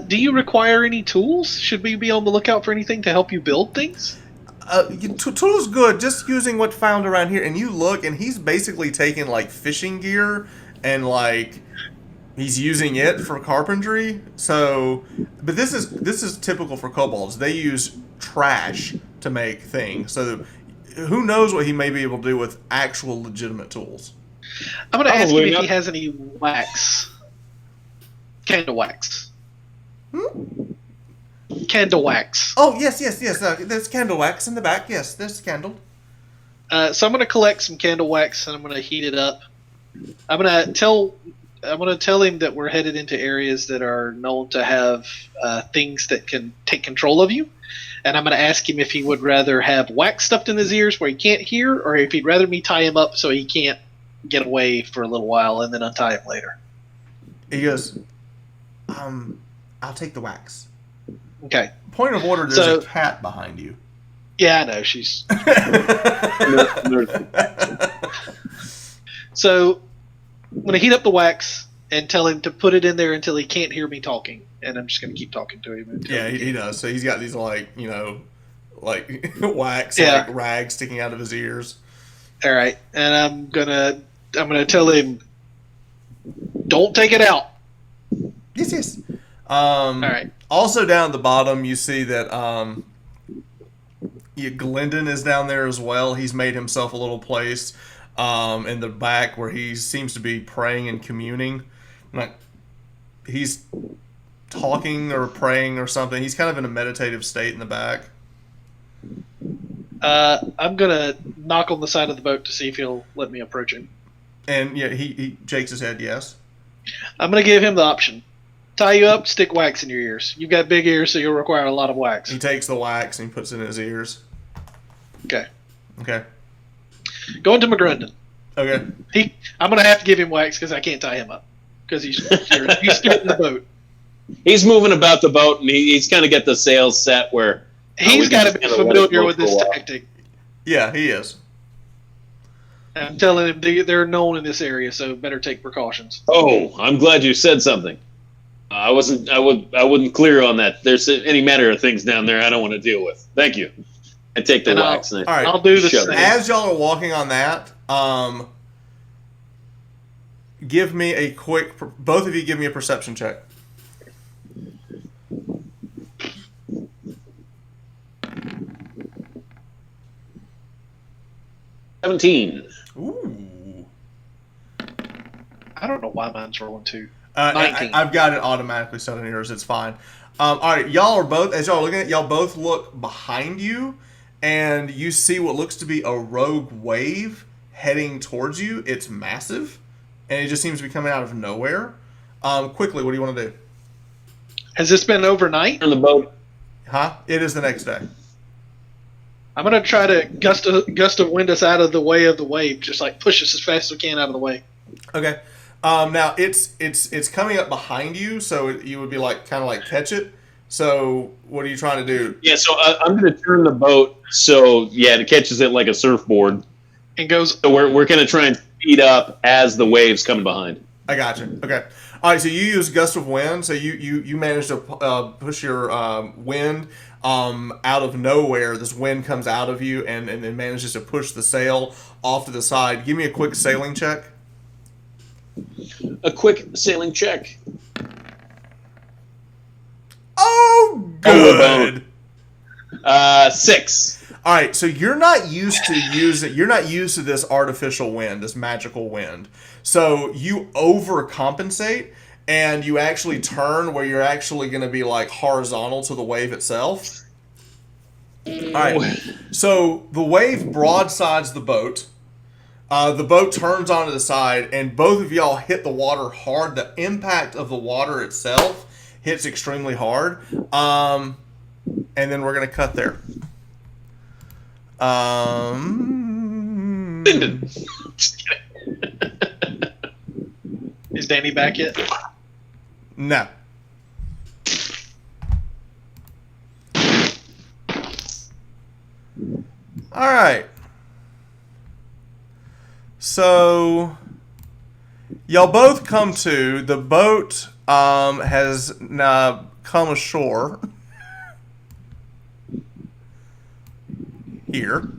S2: Do you require any tools? Should we be on the lookout for anything to help you build things?
S1: Tools good. Just using what found around here, and you look, and he's basically taken fishing gear and he's using it for carpentry. So, but this is typical for kobolds. They use trash to make things. So, who knows what he may be able to do with actual legitimate tools?
S2: I'm going to ask him
S3: Probably
S2: if
S3: not.
S2: he has any wax. Candle wax. Candle wax.
S1: Oh yes. There's candle wax in the back. Yes, there's candle.
S2: So I'm going to collect some candle wax and I'm going to heat it up. I'm going to tell him that we're headed into areas that are known to have things that can take control of you. And I'm going to ask him if he would rather have wax stuffed in his ears where he can't hear, or if he'd rather me tie him up so he can't get away for a little while and then untie him later.
S1: He goes, I'll take the wax.
S2: Okay.
S1: Point of order, there's a cat behind you.
S2: Yeah, I know. She's... So I'm going to heat up the wax and tell him to put it in there until he can't hear me talking. And I'm just going to keep talking to him.
S1: Yeah, he does. So he's got these, like wax, like rags sticking out of his ears.
S2: All right. And I'm gonna tell him, don't take it out.
S1: Yes.
S2: All right.
S1: Also down at the bottom, you see that Glendon is down there as well. He's made himself a little place in the back where he seems to be praying and communing. Like he's talking or praying or something. He's kind of in a meditative state in the back.
S2: I'm gonna knock on the side of the boat to see if he'll let me approach him.
S1: And yeah, he shakes his head, yes.
S2: I'm gonna give him the option. Tie you up, stick wax in your ears. You've got big ears, so you'll require a lot of wax.
S1: He takes the wax and he puts it in his ears.
S2: Okay.
S1: Going
S2: to McGrundon.
S1: Okay.
S2: I'm gonna have to give him wax because I can't tie him up because he's steering the boat.
S3: He's moving about the boat and he's kind of got the sails set where
S2: he's got to be familiar with this tactic.
S1: Yeah, he is.
S2: I'm telling him they're known in this area, so better take precautions.
S3: Oh, I'm glad you said something. I wouldn't clear on that. There's any matter of things down there I don't want to deal with. Thank you. I take the wax.
S1: All right.
S2: I'll do the same.
S1: As y'all are walking on that, give me a quick. Both of you, give me a perception check.
S2: $17.
S1: Ooh.
S2: I don't know why mine's rolling 2. 19.
S1: I've got it automatically set on yours. It's fine. All right, y'all are both, as y'all are looking at it, y'all both look behind you, and you see what looks to be a rogue wave heading towards you. It's massive, and it just seems to be coming out of nowhere. Quickly, what do you want to do?
S2: Has this been overnight?
S3: On the boat.
S1: Huh? It is the next day.
S2: I'm going to try to gust of wind us out of the way of the wave, just like push us as fast as we can out of the way.
S1: Okay. Now it's coming up behind you, so you would be like kind of like catch it. So what are you trying to do?
S3: Yeah, so I'm going to turn the boat so it catches it like a surfboard.
S2: And goes.
S3: So we're going to try and speed up as the waves come behind.
S1: I got you. Okay. All right. So you use gust of wind. So you managed to push your wind out of nowhere. This wind comes out of you and then manages to push the sail off to the side. Give me a quick sailing check.
S3: A quick sailing check.
S1: Oh, good.
S3: 6.
S1: All right, so you're not used to this artificial wind, this magical wind. So you overcompensate and you actually turn where you're actually going to be like horizontal to the wave itself. All right. So the wave broadsides the boat. The boat turns onto the side, and both of y'all hit the water hard. The impact of the water itself hits extremely hard. And then we're going to cut there.
S2: Is Danny back yet?
S1: No. All right. So, y'all both come to. The boat has now come ashore here.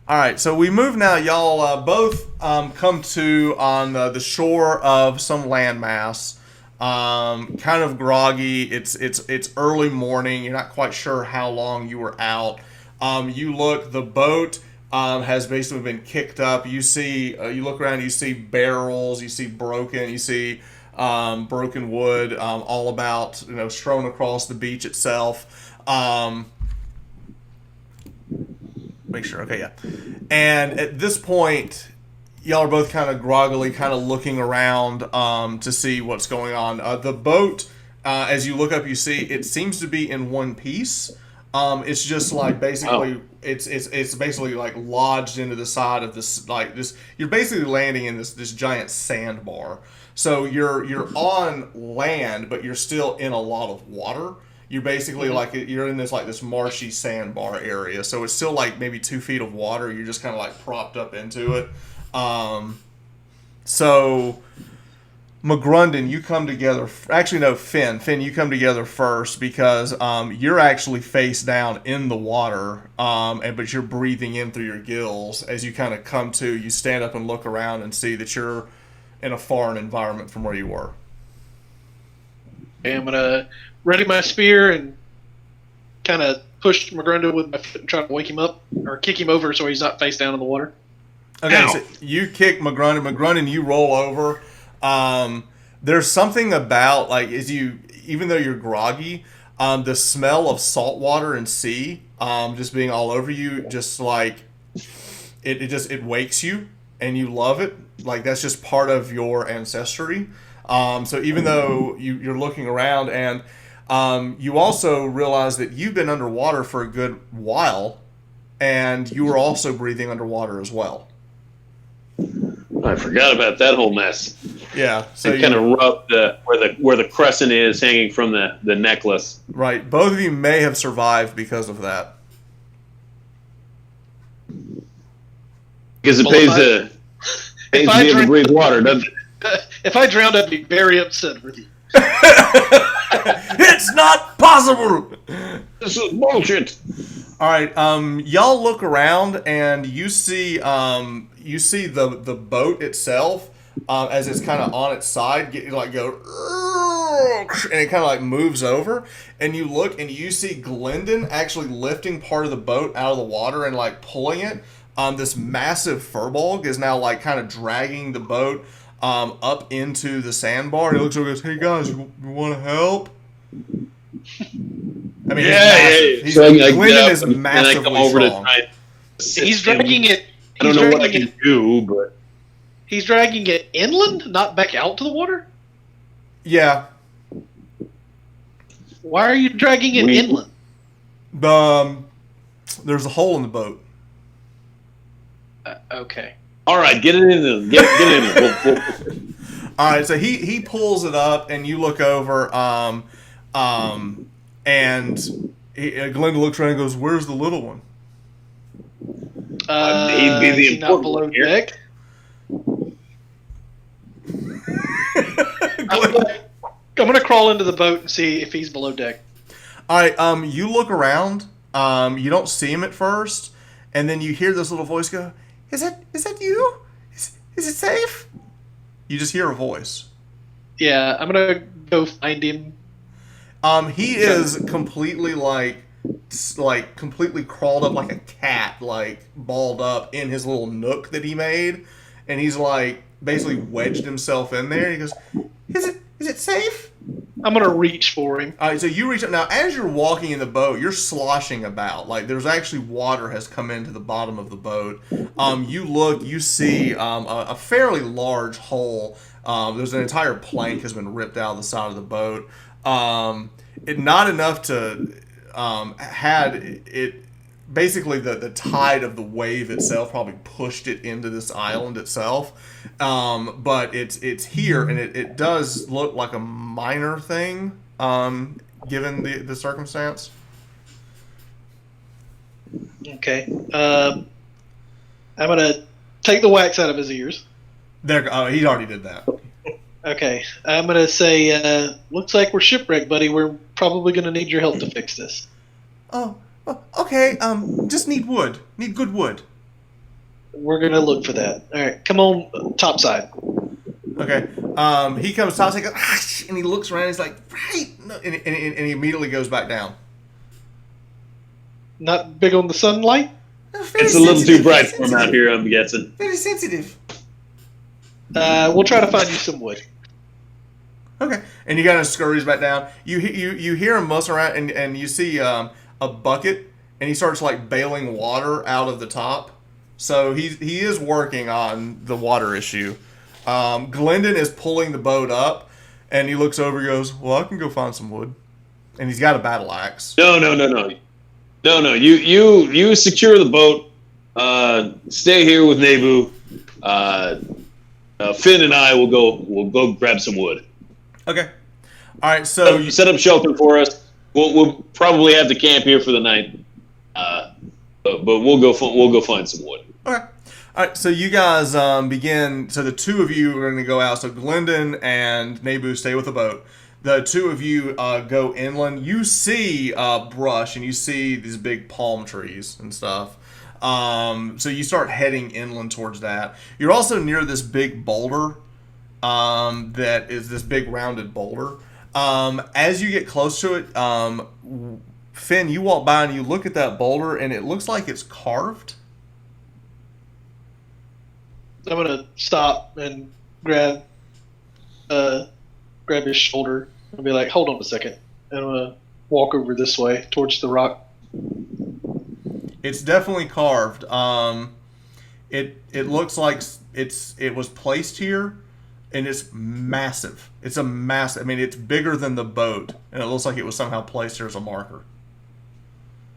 S1: All right, so we move now. Y'all both come to on the shore of some landmass. Kind of groggy. It's early morning. You're not quite sure how long you were out. You look. The boat has basically been kicked up. You see. You look around. You see barrels. You see broken. You see broken wood all about. Strewn across the beach itself. make sure. Okay, yeah. And at this point, y'all are both kind of groggily, kind of looking around to see what's going on. The boat, as you look up, you see it seems to be in one piece. It's just like basically, it's basically like lodged into the side of this, like this. You're basically landing in this giant sandbar. So you're on land, but you're still in a lot of water. You're basically like you're in this marshy sandbar area. So it's still like maybe 2 feet of water. You're just kind of like propped up into it. So McGrundon, you come together. Actually, no, Finn, you come together first because you're actually face down in the water, but you're breathing in through your gills as you kind of come to. You stand up and look around and see that you're in a foreign environment from where you were.
S2: Okay, I'm gonna ready my spear and kind of push McGrundon with my foot and try to wake him up or kick him over so he's not face down in the water.
S1: Okay, so you kick McGrundon. McGrundon, you roll over. There's something about like even though you're groggy, the smell of salt water and sea, just being all over you, just like it wakes you and you love it. Like that's just part of your ancestry. So even though you're looking around and you also realize that you've been underwater for a good while, and you were also breathing underwater as well.
S3: I forgot about that whole mess.
S1: Yeah, so
S3: I kind of rubbed where the crescent is hanging from the necklace.
S1: Right, both of you may have survived because of that.
S3: Because it pays to be able to breathe water, doesn't it?
S2: If I drowned, I'd be very upset with you.
S1: It's not possible.
S3: This is bullshit.
S1: All right, y'all look around and you see the boat itself as it's kind of on its side, go, and it kind of like moves over, and you look and you see Glendon actually lifting part of the boat out of the water and like pulling it. This massive furbolg is now like kind of dragging the boat up into the sandbar. And he looks over and goes, "Hey guys, you want to help?" I mean, he's massive. Glendon is massively strong.
S2: He's dragging it.
S3: I don't know what I can do, but
S2: he's dragging it inland, not back out to the water.
S1: Yeah.
S2: Why are you dragging it inland?
S1: There's a hole in the boat.
S2: Okay.
S3: All right, get it in there. Get it in there.
S1: All right, so he pulls it up, and you look over, and Glenda looks around and goes, "Where's the little one?"
S3: He'd be the
S2: is he not below deck? I'm gonna crawl into the boat and see if he's below deck.
S1: All right, you look around. You don't see him at first, and then you hear this little voice go, Is that you? Is it safe?" You just hear a voice.
S2: Yeah, I'm gonna go find him.
S1: He is completely completely crawled up like a cat, like balled up in his little nook that he made, and he's like basically wedged himself in there. He goes, Is it safe?"
S2: I'm gonna reach for him.
S1: All right, so you reach up. Now, as you're walking in the boat, you're sloshing about. Like, there's actually water has come into the bottom of the boat. You look, you see a fairly large hole. There's an entire plank has been ripped out of the side of the boat. Not enough to had it. Basically, the tide of the wave itself probably pushed it into this island itself. But it's here, and it does look like a minor thing, given the circumstance.
S2: Okay. I'm gonna take the wax out of his ears.
S1: There, he already did that.
S2: Okay. I'm gonna say, looks like we're shipwrecked, buddy. We're probably gonna need your help to fix this.
S1: Oh, okay. Just need wood. Need good wood.
S2: We're gonna look for that. All right, come on, topside.
S1: Okay. He comes topside, and he looks around. He's like, right, no, and he immediately goes back down.
S2: Not big on the sunlight.
S3: It's a little too bright for him out here, I'm guessing.
S1: Very sensitive.
S2: We'll try to find you some wood.
S1: Okay. And he kind of scurries back down. You hear him muss around, and you see a bucket and he starts like bailing water out of the top. So he is working on the water issue. Glendon is pulling the boat up, and he looks over and goes, "Well, I can go find some wood." And he's got a battle axe.
S3: No. You secure the boat. Stay here with Nebu. Finn and I will go grab some wood.
S1: Okay. All right. So
S3: you set up shelter for us. We'll probably have to camp here for the night. But we'll go find some wood.
S1: Okay. All right, so you guys begin. So the two of you are going to go out. So Glendon and Nebu stay with the boat. The two of you go inland. You see brush, and you see these big palm trees and stuff. So you start heading inland towards that. You're also near this big boulder that is this big rounded boulder. As you get close to it, Finn, you walk by and you look at that boulder, and it looks like it's carved.
S2: I'm gonna stop and grab his shoulder and be like, "Hold on a second." And I'm gonna walk over this way towards the rock.
S1: It's definitely carved. It looks like it was placed here, and it's massive. It's a massive. I mean, it's bigger than the boat, and it looks like it was somehow placed here as a marker.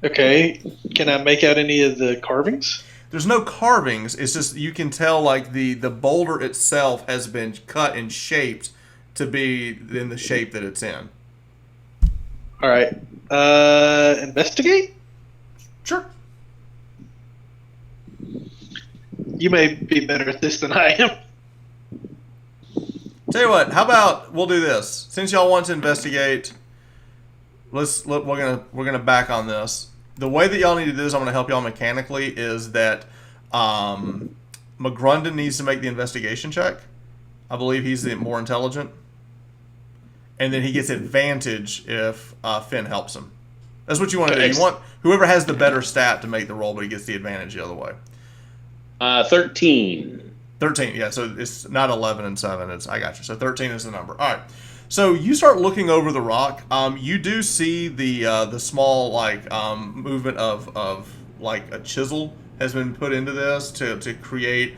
S2: Okay, can I make out any of the carvings?
S1: There's no carvings. It's just you can tell like the boulder itself has been cut and shaped to be in the shape that it's in.
S2: All right. Investigate?
S1: Sure.
S2: You may be better at this than I am.
S1: Tell you what, how about we'll do this? Since y'all want to investigate, we're gonna back on this. The way that y'all need to do this, I'm gonna help y'all mechanically, is that McGrundon needs to make the investigation check. I believe he's the more intelligent. And then he gets advantage if Finn helps him. That's what you want to do. You want whoever has the better stat to make the roll, but he gets the advantage the other way.
S3: 13.
S1: 13, yeah. So it's not 11 and 7. I got you. So 13 is the number. All right. So you start looking over the rock. You do see the small movement of like a chisel has been put into this to create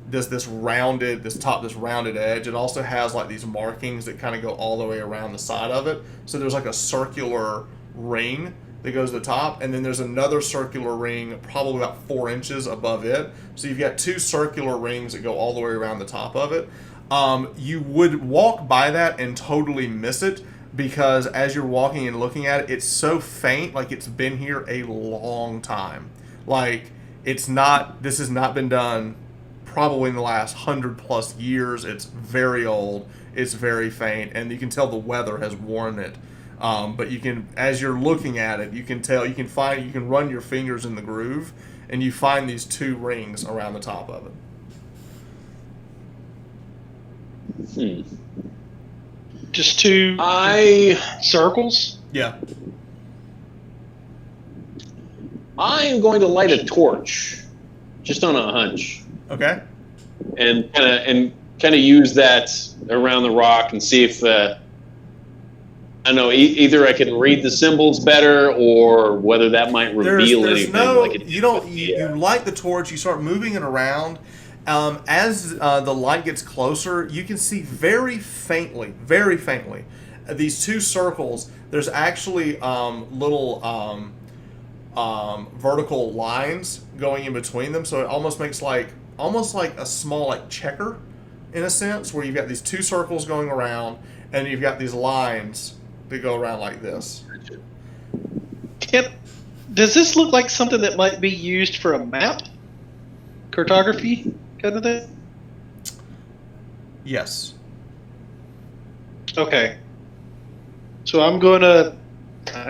S1: this rounded edge. It also has like these markings that kind of go all the way around the side of it. So there's like a circular ring that goes to the top, and then there's another circular ring probably about 4 inches above it. So you've got two circular rings that go all the way around the top of it. You would walk by that and totally miss it, because as you're walking and looking at it, it's so faint, like it's been here a long time. Like this has not been done probably in the last 100+ years. It's very old. It's very faint, and you can tell the weather has worn it. But you can, as you're looking at it, you can tell, you can run your fingers in the groove, and you find these two rings around the top of it.
S2: Just two circles?
S1: Yeah.
S3: I am going to light a torch, just on a hunch.
S1: Okay.
S3: And kind of use that around the rock and see if I don't know, either I can read the symbols better, or whether that might reveal anything.
S1: You light the torch, you start moving it around. As the light gets closer, you can see very faintly, these two circles. There's actually little vertical lines going in between them, so it almost makes almost like a small checker, in a sense, where you've got these two circles going around, and you've got these lines that go around like this.
S2: Does this look like something that might be used for a map? Cartography kind of thing?
S1: Yes.
S2: Okay. So I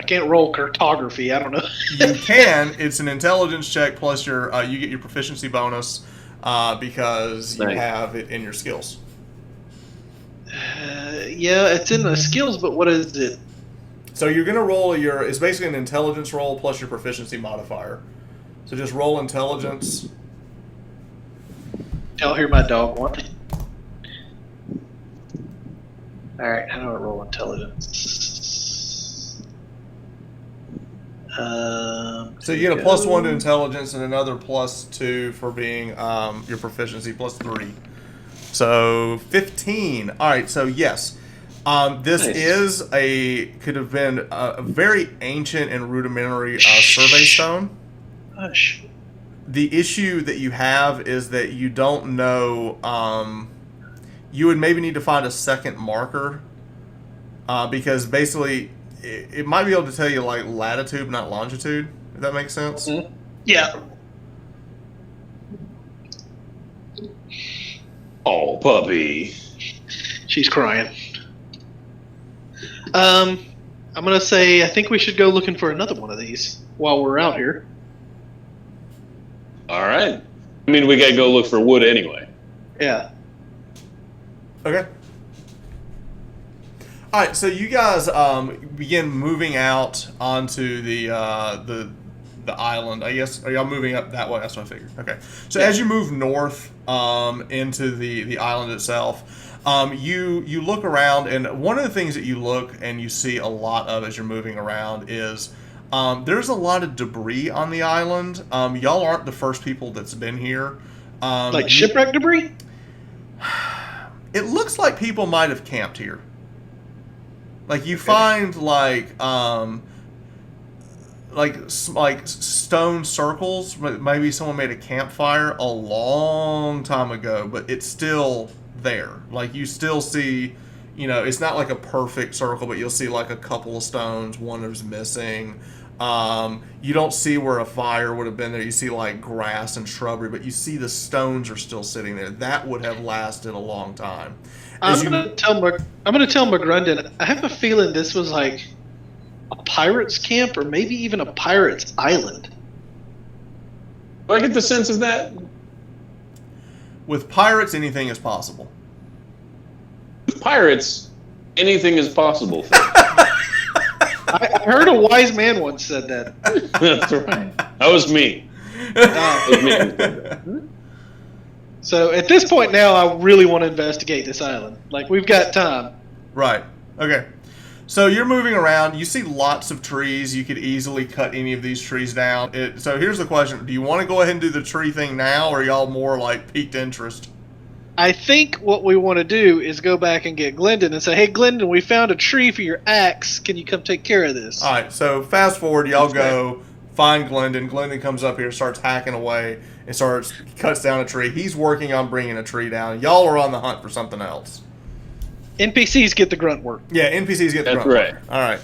S2: can't roll cartography, I don't know.
S1: You can. It's an intelligence check plus you get your proficiency bonus because you have it in your skills.
S2: Yeah, it's in the skills, but what is it?
S1: So you're going to roll it's basically an intelligence roll plus your proficiency modifier. So just roll intelligence.
S2: I'll hear my dog want. Alright, how do I roll intelligence?
S1: So you get a +1 to intelligence and another +2 for being your proficiency, +3. So 15. All right. So yes, this
S3: Nice.
S1: could have been a very ancient and rudimentary survey stone.
S2: Hush.
S1: The issue that you have is that you don't know. You would maybe need to find a second marker because basically it might be able to tell you like latitude, not longitude. If that makes sense.
S2: Mm-hmm. Yeah.
S3: Oh, puppy.
S2: She's crying. I'm gonna say I think we should go looking for another one of these while we're out here.
S3: All right. I mean, we gotta go look for wood anyway.
S2: Yeah.
S1: Okay. All right, so you guys begin moving out onto the island. I guess are y'all moving up that way? That's what I figured. Okay, so as you move north into the island itself, you look around, and one of the things that you look and you see a lot of as you're moving around is there's a lot of debris on the island. Y'all aren't the first people that's been here.
S2: Like shipwreck debris?
S1: It looks like people might have camped here. Like you find like stone circles. Maybe someone made a campfire a long time ago, but it's still there. Like you still see, it's not like a perfect circle, but you'll see like a couple of stones. One is missing. You don't see where a fire would have been there. You see like grass and shrubbery, but you see the stones are still sitting there. That would have lasted a long time.
S2: I'm gonna tell McGrundon. I have a feeling this was like a pirate's camp, or maybe even a pirate's island.
S3: Do I get the sense of that?
S1: With pirates, anything is possible.
S3: With pirates, anything is possible.
S2: I heard a wise man once said that.
S3: That's right. That was me. That was me.
S2: So at this point now, I really want to investigate this island. Like, we've got time.
S1: Right. Okay. So you're moving around. You see lots of trees. You could easily cut any of these trees down. So here's the question. Do you want to go ahead and do the tree thing now, or are y'all more like piqued interest?
S2: I think what we want to do is go back and get Glendon and say, hey, Glendon, we found a tree for your axe. Can you come take care of this?
S1: All right. So fast forward. Y'all go find Glendon. Glendon comes up here, starts hacking away, and cuts down a tree. He's working on bringing a tree down. Y'all are on the hunt for something else.
S2: NPCs get the grunt work.
S1: Yeah, NPCs get the
S3: That's
S1: grunt
S3: right.
S1: work.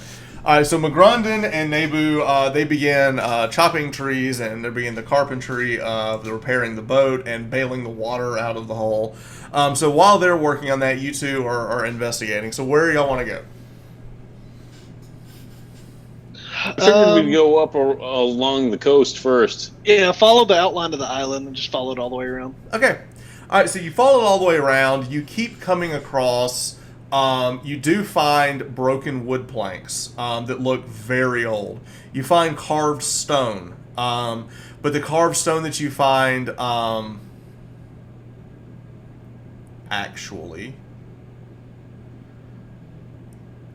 S1: All right, so McGrundon and Nebu, they begin chopping trees, and they begin the carpentry of the repairing the boat and bailing the water out of the hull. So while they're working on that, you two are investigating. So where do y'all want to go?
S3: I figured we'd go up along the coast first.
S2: Yeah, follow the outline of the island and just follow it all the way around.
S1: Okay. All right, so you follow it all the way around. You keep coming across. You do find broken wood planks that look very old. You find carved stone. But the carved stone that you find, actually,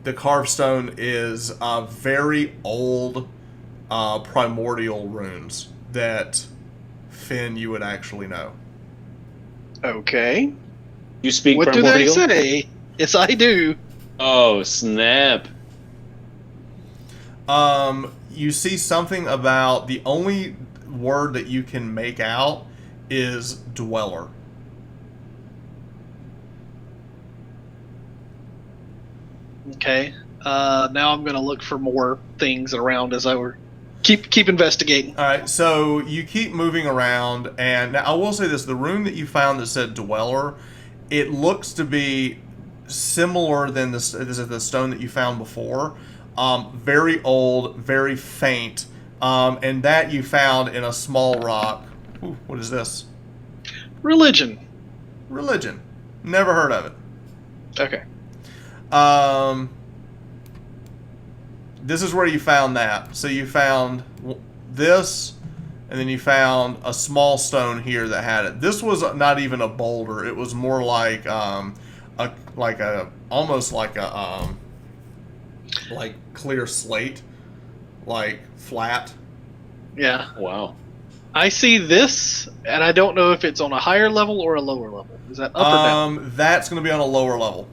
S1: the carved stone is very old primordial runes that, Finn, you would actually know.
S2: Okay.
S3: You speak
S2: What do
S3: primordial?
S2: they say? Yes, I do.
S3: Oh, snap.
S1: You see something about the only word that you can make out is dweller.
S2: Okay. Now I'm going to look for more things around as I were keep investigating.
S1: All right, so you keep moving around, and now I will say this: the rune that you found that said dweller, it looks to be similar than the stone that you found before. Very old, very faint, and that you found in a small rock. Ooh, what is this?
S2: Religion.
S1: Religion. Never heard of it.
S2: Okay.
S1: This is where you found that. So you found this, and then you found a small stone here that had it. This was not even a boulder. It was more like almost like a like clear slate. like flat.
S2: Yeah.
S3: Wow.
S2: I see this, and I don't know if it's on a higher level or a lower level. Is that up or down?
S1: That's going to be on a lower level.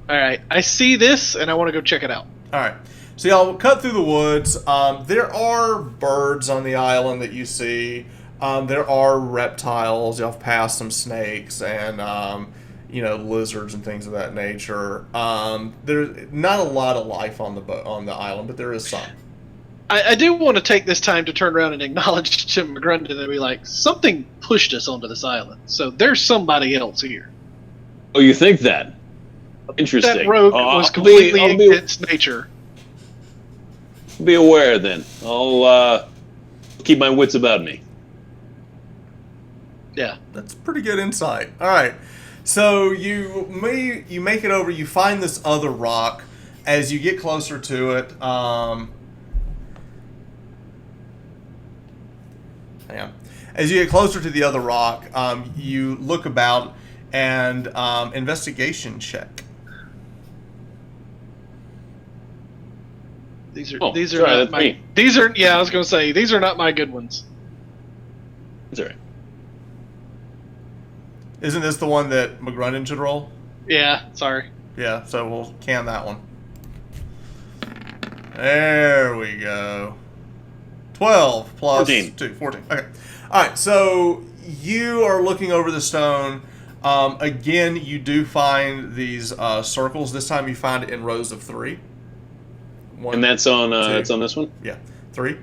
S2: All right. I see this, and I want to go check it out.
S1: All right. So y'all cut through the woods. There are birds on the island that you see. There are reptiles. Y'all have passed some snakes and lizards and things of that nature. There's not a lot of life on the island, but there is some.
S2: I do want to take this time to turn around and acknowledge Tim McGrundon and be like, something pushed us onto this island, so there's somebody else here.
S3: Oh, you think that? Interesting.
S2: That rogue was completely against nature.
S3: Be aware then. I'll keep my wits about me.
S2: Yeah.
S1: That's pretty good insight. All right. So you make it over. You find this other rock. As you get closer to it, as you get closer to the other rock, you look about and investigation check.
S2: These are
S3: Oh,
S2: these are
S3: sorry,
S2: not
S3: that's
S2: my
S3: me.
S2: these are yeah, I was gonna say these are not my good ones.
S3: That's all right.
S1: Isn't this the one that McGrundon should roll?
S2: Yeah, sorry.
S1: Yeah, so we'll can that one. There we go. 12 plus
S3: 14.
S1: 2, 14. Okay. All right, so you are looking over the stone. Again, you do find these circles. This time you find it in rows of 3. One,
S3: And that's on
S1: two.
S3: that's on this one?
S1: Yeah, 3.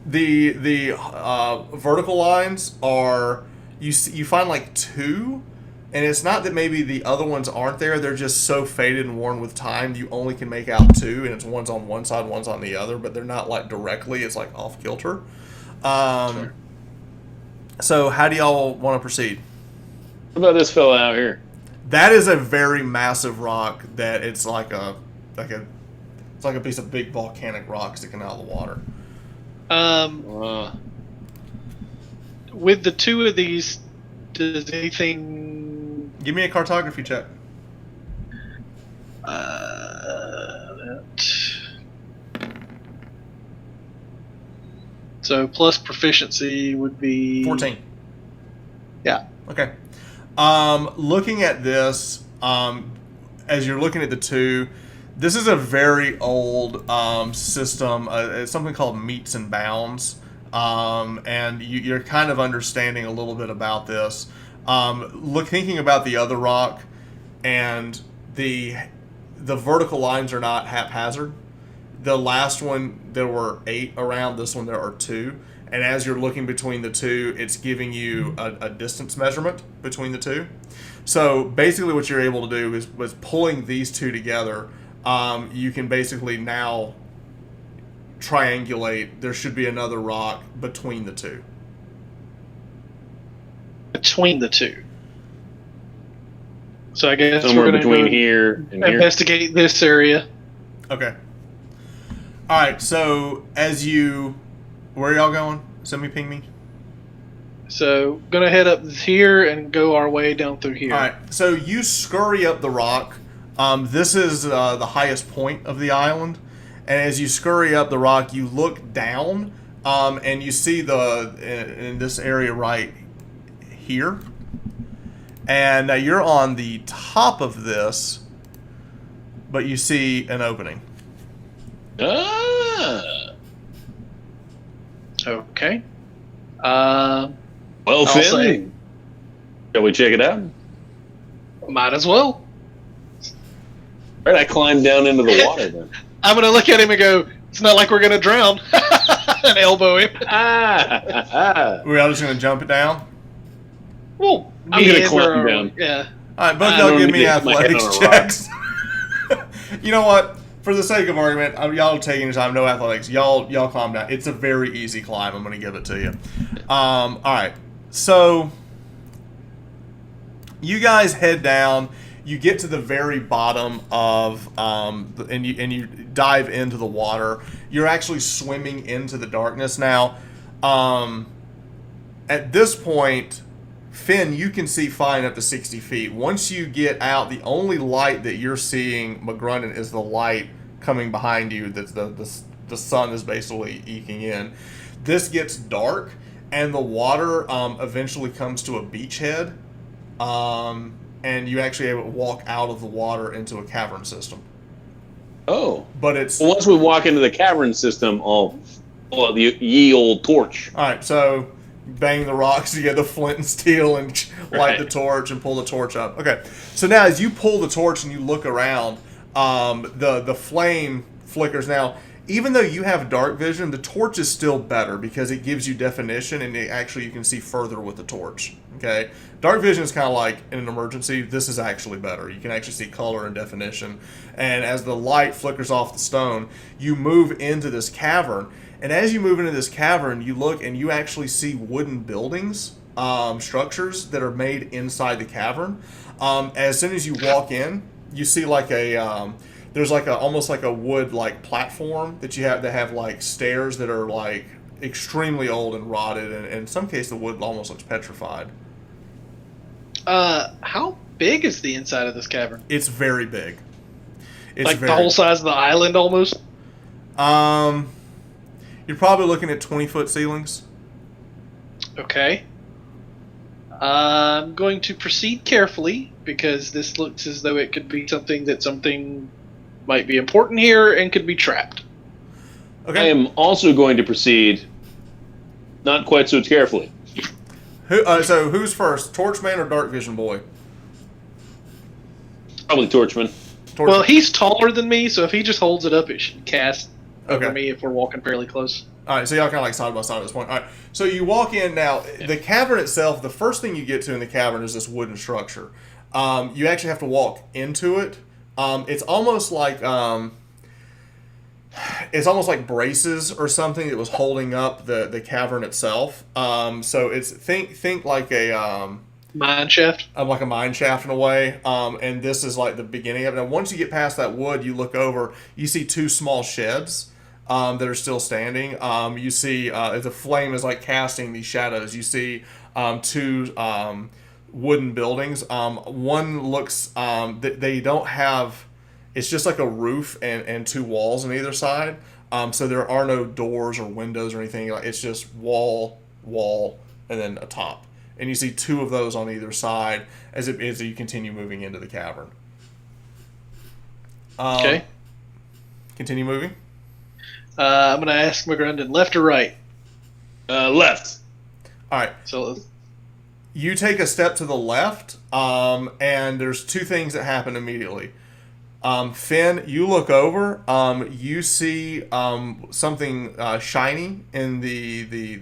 S1: The vertical lines are you find like 2, and it's not that maybe the other ones aren't there. They're just so faded and worn with time. You only can make out 2, and it's one's on one side, one's on the other, but they're not like directly. It's like off kilter.
S3: Sure.
S1: So how do y'all want to proceed?
S3: What about this fella out here?
S1: That is a very massive rock. That it's like a piece of big volcanic rock sticking out of the water.
S2: With the 2 of these, does anything?
S1: Give me a cartography check.
S2: So plus proficiency would be
S1: 14.
S2: Yeah.
S1: Okay. Looking at this, as you're looking at the 2, this is a very old system. It's something called meets and bounds, and you're kind of understanding a little bit about this. Thinking about the other rock, and the vertical lines are not haphazard. The last one there were 8 around. This one there are 2. And as you're looking between the 2, it's giving you a distance measurement between the 2. So basically what you're able to do was pulling these 2 together, you can basically now triangulate. There should be another rock between the 2.
S2: Between the 2. So I guess
S3: Somewhere
S2: we're
S3: between
S2: going to
S3: here and here.
S2: investigate this area.
S1: Okay. All right. So where are y'all going? Send me, ping me.
S2: So gonna head up here and go our way down through here.
S1: All right. So you scurry up the rock. This is the highest point of the island, and as you scurry up the rock, you look down, and you see in this area right here, and you're on the top of this, but you see an opening.
S3: Ah.
S2: Okay.
S3: Well,
S2: I'll
S3: Finn,
S2: say-
S3: shall we check it out?
S2: Might as well.
S3: All right, I climbed down into the water then.
S2: I'm gonna look at him and go, it's not like we're gonna drown. And elbow him.
S1: We're all just gonna jump it down.
S2: Well,
S3: I'm gonna
S2: meander
S3: climb
S2: or-
S3: down.
S2: Yeah.
S1: All right, both
S3: I
S1: y'all
S3: don't
S1: give
S3: need
S1: me
S3: to hit my head
S1: athletics
S3: on a rock.
S1: checks. You know what? For the sake of argument, y'all taking your time. No athletics. Y'all climb down. It's a very easy climb. I'm gonna give it to you. All right. So you guys head down. You get to the very bottom of and you dive into the water. You're actually swimming into the darkness now. At this point, Finn, you can see fine up to 60 feet. Once you get out, the only light that you're seeing, McGrundon, is the light coming behind you that the sun is basically eking in. This gets dark, and the water eventually comes to a beachhead, and you actually able to walk out of the water into a cavern system.
S3: Oh.
S1: But it's...
S3: Well, once we walk into the cavern system, I'll pull out the ye old torch.
S1: All right, so bang the rocks, you get the flint and steel, and light
S3: Right.
S1: the torch and pull the torch up. Okay, so now as you pull the torch and you look around, the flame flickers. Now, even though you have dark vision, the torch is still better because it gives you definition, and you can see further with the torch. Okay, dark vision is kind of like in an emergency. This is actually better. You can actually see color and definition. And as the light flickers off the stone, you move into this cavern. And as you move into this cavern, you look and you actually see wooden buildings, structures that are made inside the cavern. As soon as you walk in, you see like there's like almost like a wood like platform that you have that have like stairs that are like extremely old and rotted, and in some cases the wood almost looks petrified.
S2: How big is the inside of this cavern?
S1: It's very big. It's
S2: like the whole size of the island almost?
S1: You're probably looking at 20-foot ceilings.
S2: Okay. I'm going to proceed carefully because this looks as though it could be something might be important here and could be trapped.
S1: Okay.
S3: I am also going to proceed not quite so carefully.
S1: So who's first, Torchman or Dark Vision Boy?
S3: Probably Torchman.
S1: Torchman.
S2: Well, he's taller than me, so if he just holds it up, it should cast over
S1: Okay.
S2: me if we're walking fairly close.
S1: All right, so y'all kind of like side by side at this point. All right, so you walk in now. The cavern itself, the first thing you get to in the cavern is this wooden structure. You actually have to walk into it. It's almost like braces or something that was holding up the cavern itself. So it's think like a
S2: Mine shaft?
S1: like a mine shaft in a way. And this is like the beginning of it. Now, once you get past that wood, you look over, you see two small sheds that are still standing. You see the flame is like casting these shadows. You see two wooden buildings. One looks they don't have. It's just like a roof and two walls on either side. So there are no doors or windows or anything. It's just wall, and then a top. And you see two of those on either side as you continue moving into the cavern.
S2: Okay.
S1: Continue moving.
S2: I'm going to ask McGrundon, left or right?
S3: Left.
S1: All right.
S2: So
S1: You take a step to the left, and there's two things that happen immediately. Finn, you look over. You see something shiny in the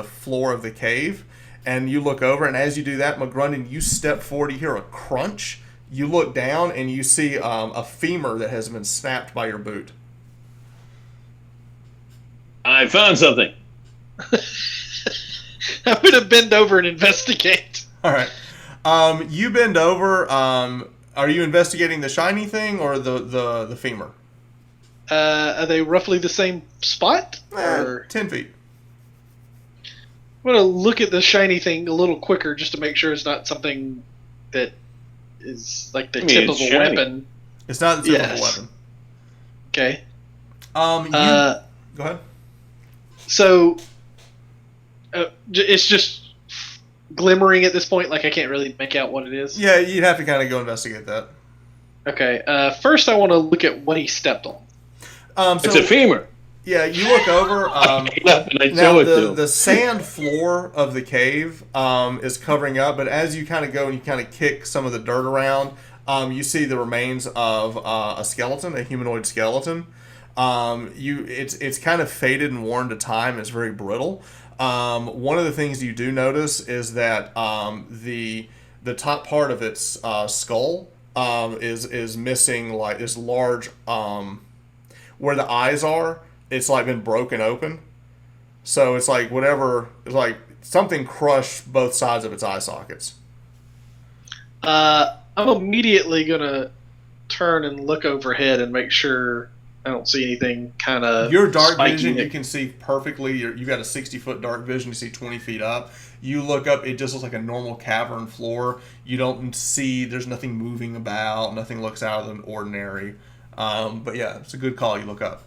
S1: floor of the cave, and you look over. And as you do that, McGrundon, you step forward. You hear a crunch. You look down, and you see a femur that has been snapped by your boot.
S3: I found something.
S2: I'm going to bend over and investigate.
S1: All right. You bend over. Are you investigating the shiny thing or the femur?
S2: Are they roughly the same spot? Or
S1: 10 feet.
S2: I'm going to look at the shiny thing a little quicker just to make sure it's not something that is like the tip of a
S3: shiny.
S2: weapon.
S1: It's not the tip of a
S2: Yes.
S1: weapon.
S2: Okay.
S1: Go ahead.
S2: So it's just glimmering at this point. Like I can't really make out what it is.
S1: Yeah, you'd have to kind of go investigate that.
S2: Okay. First, I want to look at what he stepped on.
S3: It's a femur.
S1: Yeah, you look over.
S3: And I
S1: Now
S3: show it to him.
S1: the sand floor of the cave is covering up, but as you kind of go and you kind of kick some of the dirt around, you see the remains of a skeleton, a humanoid skeleton. It's kind of faded and worn to time. It's very brittle. One of the things you do notice is that the top part of its skull is missing, like this large where the eyes are. It's like been broken open, so it's like it's like something crushed both sides of its eye sockets.
S2: I'm immediately gonna turn and look overhead and make sure I don't see anything kind of.
S1: Your dark vision, you can see perfectly. You got a 60-foot dark vision. You see 20 feet up. You look up, it just looks like a normal cavern floor. You don't see, there's nothing moving about. Nothing looks out of the ordinary. But yeah, it's a good call you look up.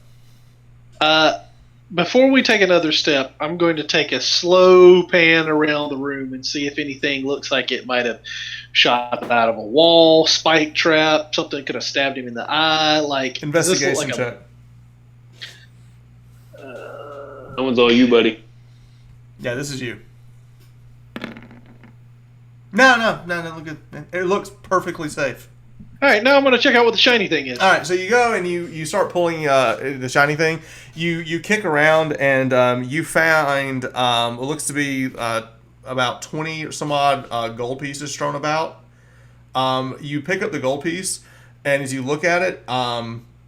S2: Before we take another step, I'm going to take a slow pan around the room and see if anything looks like it might have shot out of a wall, spike trap, something could have stabbed him in the eye. Like
S1: Investigation check.
S3: That one's all you, buddy.
S1: Yeah, this is you. No, look good. It looks perfectly safe.
S2: All right, now I'm going to check out what the shiny thing is.
S1: All right, so you go and you start pulling the shiny thing. You kick around and you find what looks to be about 20 or some odd gold pieces strewn about. You pick up the gold piece, and as you look at it,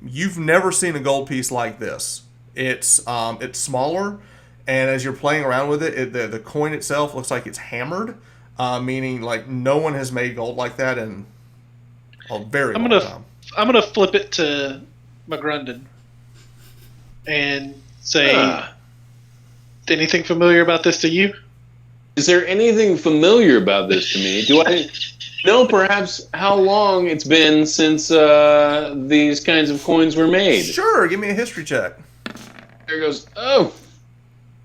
S1: you've never seen a gold piece like this. It's smaller, and as you're playing around with it, the coin itself looks like it's hammered, meaning like no one has made gold like that in a very long time.
S2: I'm gonna flip it to McGrunden and say, anything familiar about this to you?
S3: Is there anything familiar about this to me? Do I know perhaps how long it's been since these kinds of coins were made?
S1: Sure, give me a history check.
S3: There goes,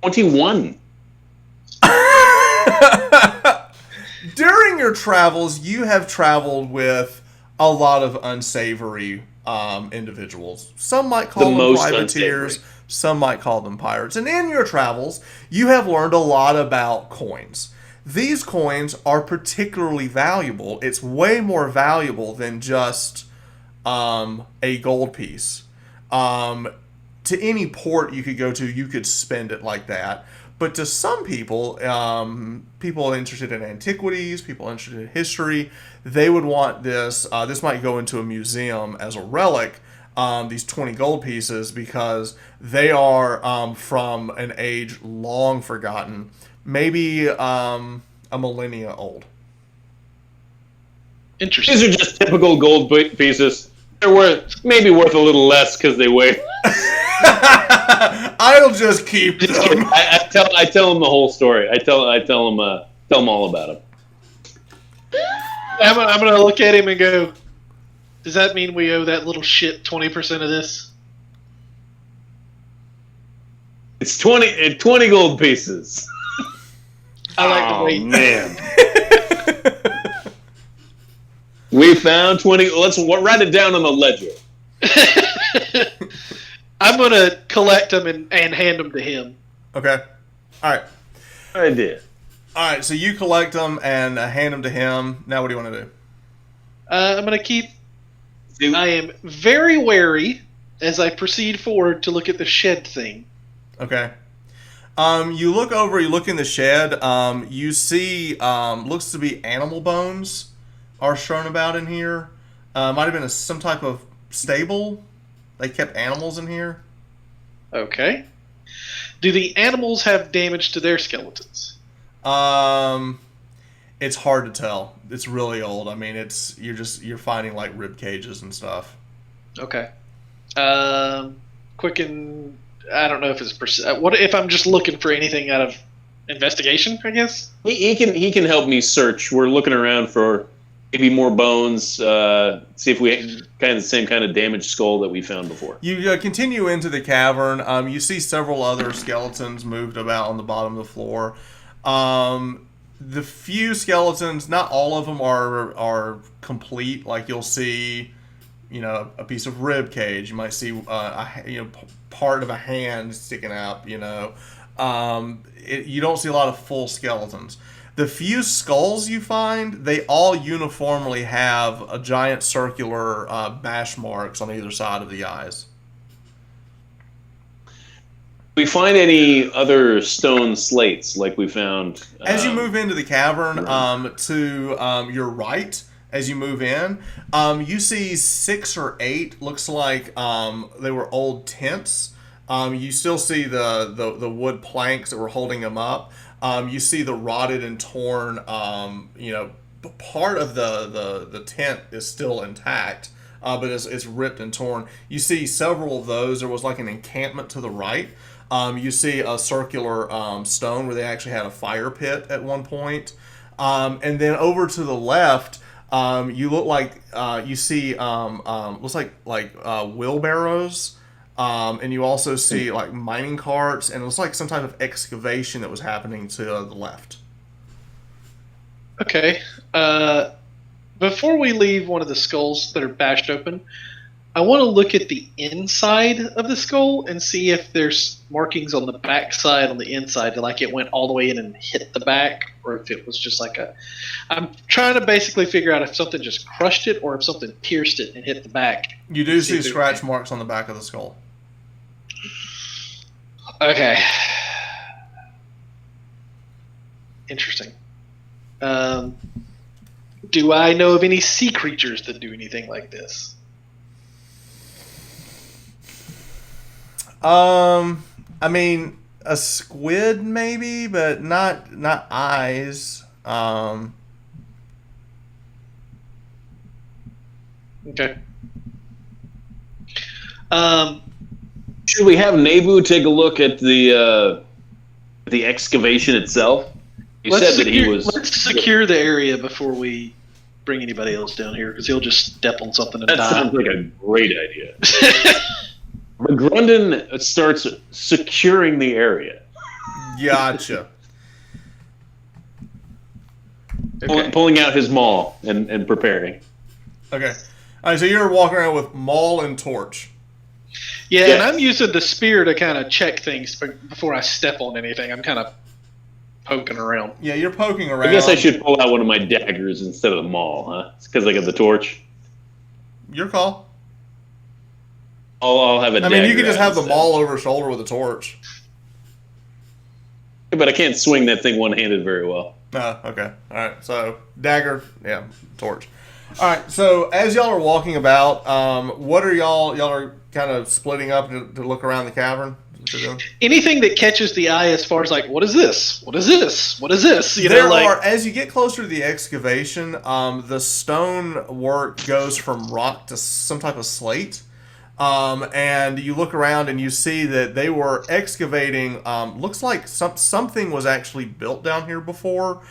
S3: 21.
S1: During your travels, you have traveled with a lot of unsavory individuals. Some might call them privateers, unsavory. Some might call them pirates. And in your travels, you have learned a lot about coins. These coins are particularly valuable. It's way more valuable than just a gold piece. To any port you could go to, you could spend it like that. But to some people, people interested in antiquities, people interested in history, they would want this. This might go into a museum as a relic, these 20 gold pieces, because they are from an age long forgotten, maybe a millennia old.
S2: Interesting.
S3: These are just typical gold pieces. They're maybe worth a little less because they weigh.
S1: I'll just keep them.
S3: I tell them the whole story. I tell them all about them.
S2: I'm gonna look at him and go, does that mean we owe that little shit 20% of this?
S3: It's 20 gold pieces.
S2: I like the way.
S3: Man. We found 20. Let's write it down on the ledger.
S2: I'm going to collect them and hand them to him.
S1: Okay. All right.
S3: I did.
S1: All right, so you collect them and hand them to him. Now what do you want to do?
S2: I'm going to keep... I am very wary as I proceed forward to look at the shed thing.
S1: Okay. You look over, you look in the shed, you see, looks to be animal bones are strewn about in here. Might have been some type of stable. They kept animals in here. Okay.
S2: Do the animals have damage to their skeletons?
S1: It's hard to tell. It's really old. I mean, you're finding like rib cages and stuff.
S2: Okay. Quicken. I don't know if it's what if I'm just looking for anything out of investigation, I guess.
S3: He can help me search. We're looking around for maybe more bones. See if we kind of the same kind of damaged skull that we found before.
S1: You continue into the cavern. You see several other skeletons moved about on the bottom of the floor. The few skeletons, not all of them are complete. Like you'll see, a piece of rib cage. You might see part of a hand sticking out. You don't see a lot of full skeletons. The few skulls you find, they all uniformly have a giant circular bash marks on either side of the eyes.
S3: We find any other stone slates like we found?
S1: As you move into the cavern, to your right, as you move in, you see 6 or 8. Looks like they were old tents. You still see the wood planks that were holding them up. You see the rotted and torn, part of the tent is still intact, but it's ripped and torn. You see several of those. There was like an encampment to the right. You see a circular stone where they actually had a fire pit at one point. And then over to the left, You look like you see looks like wheelbarrows, and you also see like mining carts, and it looks like some type of excavation that was happening to the left.
S2: Okay. Before we leave one of the skulls that are bashed open, I want to look at the inside of the skull and see if there's markings on the back side on the inside, like it went all the way in and hit the back, or if it was just like a... I'm trying to basically figure out if something just crushed it or if something pierced it and hit the back.
S1: You do see scratch marks on the back of the skull.
S2: Okay. Interesting. Do I know of any sea creatures that do anything like this?
S1: I mean, a squid maybe, but not eyes.
S2: Okay.
S3: Should we have Nebu take a look at the excavation itself? You said that he was.
S2: Let's secure the area before we bring anybody else down here, because he'll just step on something and
S3: That
S2: die.
S3: sounds like a great idea. McGrundon starts securing the area.
S1: Gotcha.
S2: Okay.
S3: Pulling out his maul and preparing.
S1: Okay. All right, so you're walking around with maul and torch.
S2: Yeah,
S3: Yes.
S2: and I'm using the spear to kind of check things before I step on anything. I'm kind of poking around.
S1: Yeah, you're poking around.
S3: I guess I should pull out one of my daggers instead of the maul, huh? It's because I got the torch.
S1: Your call.
S3: I'll have a
S1: I
S3: dagger.
S1: mean, you could just
S3: out
S1: have the
S3: instead.
S1: maul over shoulder with a torch.
S3: Yeah, but I can't swing that thing one-handed very well.
S1: Okay. All right. So dagger, yeah, torch. All right. So as y'all are walking about, what are y'all are kind of splitting up to look around the cavern? What you're doing?
S2: Anything that catches the eye as far as like, what is this? What is this? What is this? You
S1: There
S2: know, like
S1: are, as you get closer to the excavation, the stone work goes from rock to some type of slate. And you look around and you see that they were excavating. Looks like something was actually built down here before,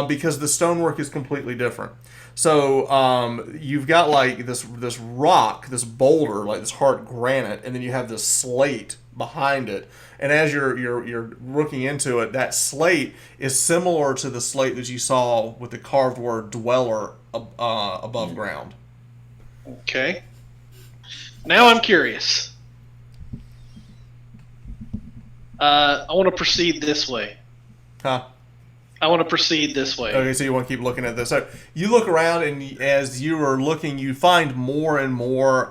S1: because the stonework is completely different. So you've got like this rock, this boulder, like this hard granite, and then you have this slate behind it. And as you're looking into it, that slate is similar to the slate that you saw with the carved word "dweller" above ground.
S2: okay. Now I'm curious. I want to proceed this way.
S1: Huh?
S2: I want to proceed this way.
S1: Okay, so you want to keep looking at this. So you look around, and as you are looking, you find more and more.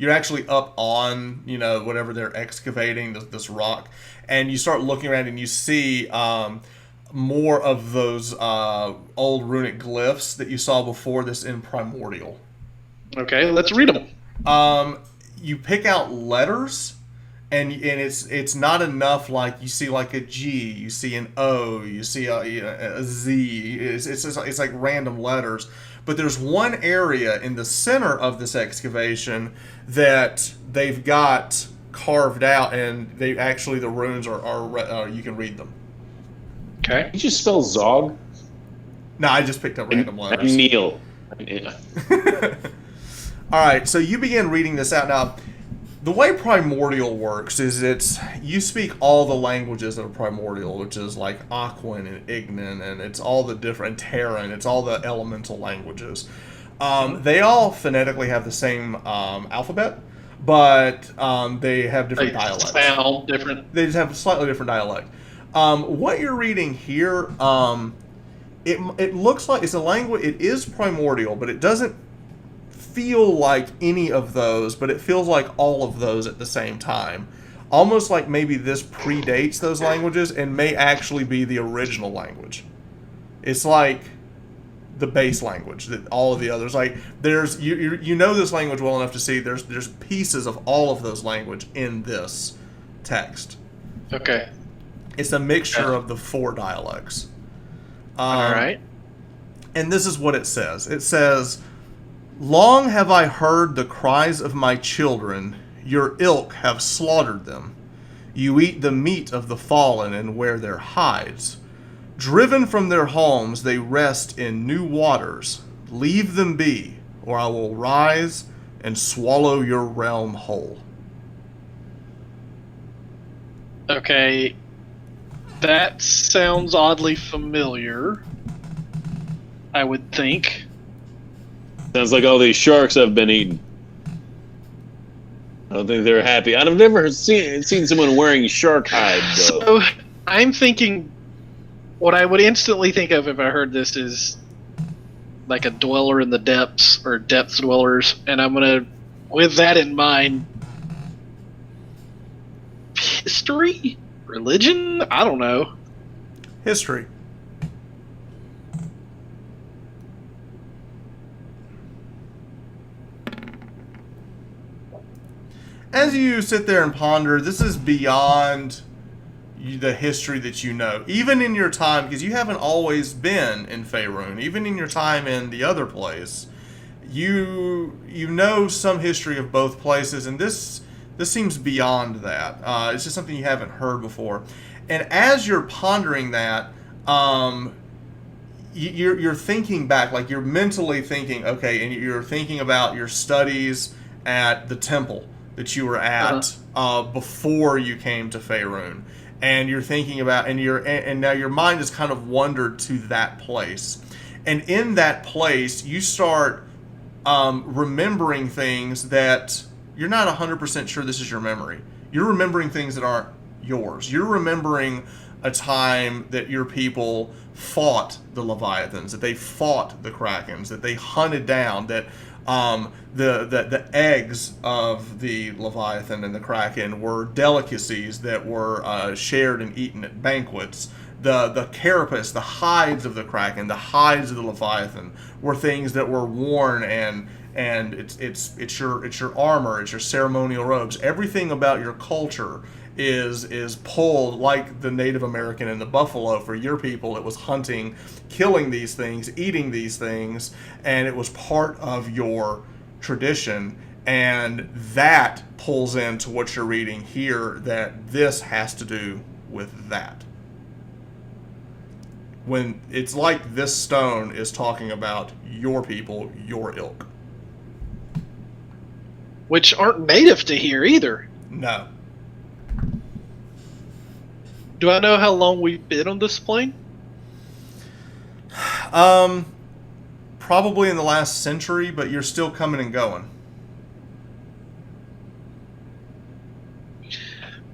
S1: You're actually up on, whatever they're excavating, this rock, and you start looking around, and you see more of those old runic glyphs that you saw before this in primordial.
S2: Okay, let's read them.
S1: You pick out letters, and it's not enough. Like you see like a G, you see an O, you see a Z. It's like random letters. But there's one area in the center of this excavation that they've got carved out, and the runes are you can read them.
S2: Okay.
S3: Did you just spell Zog?
S1: No, I just picked up random letters.
S3: Neil.
S1: All right, so you begin reading this out. Now, the way primordial works is you speak all the languages that are primordial, which is like Aquan and Ignan, and it's all the different Terran, it's all the elemental languages. They all phonetically have the same alphabet, but they have different dialects.
S2: Sound different.
S1: They just have a slightly different dialect. What you're reading here, it looks like it's a language. It is primordial, but it doesn't feel like any of those, but it feels like all of those at the same time. Almost like maybe this predates those languages and may actually be the original language. It's like the base language that all of the others, like there's you know this language well enough to see there's pieces of all of those language in this text.
S2: Okay.
S1: It's a mixture of the four dialects.
S2: All right.
S1: And this is what it says. It says, "Long have I heard the cries of my children. Your ilk have slaughtered them. You eat the meat of the fallen and wear their hides. Driven from their homes, they rest in new waters. Leave them be, or I will rise and swallow your realm whole.
S2: Okay, that sounds oddly familiar, I would think.
S3: Sounds like all these sharks I've been eating. I don't think they're happy. I've never seen someone wearing shark hide, though.
S2: So, I'm thinking, what I would instantly think of if I heard this is like a dweller in the depths, or depth dwellers, and I'm gonna, with that in mind, history? Religion? I don't know.
S1: History. As you sit there and ponder, this is beyond the history that you know. Even in your time, because you haven't always been in Faerun, even in your time in the other place, you know some history of both places, and this seems beyond that. It's just something you haven't heard before. And as you're pondering that, you're thinking back, like you're mentally thinking, okay, and you're thinking about your studies at the temple that you were at before you came to Faerun, and you're thinking about, and now your mind has kind of wandered to that place, and in that place you start remembering things that you're not 100% sure this is your memory. You're remembering things that aren't yours. You're remembering a time that your people fought the Leviathans, that they fought the Krakens, that they hunted down, that the eggs of the Leviathan and the Kraken were delicacies that were shared and eaten at banquets. The carapace, the hides of the Kraken, the hides of the Leviathan were things that were worn, and it's your armor, it's your ceremonial robes. Everything about your culture is pulled, like the Native American and the buffalo. For your people, it was hunting, killing these things, eating these things, and it was part of your tradition. And that pulls into what you're reading here, that this has to do with that. When it's like this stone is talking about your people, your ilk.
S2: Which aren't native to here either.
S1: No.
S2: Do I know how long we've been on this plane?
S1: Probably in the last century, but you're still coming and going.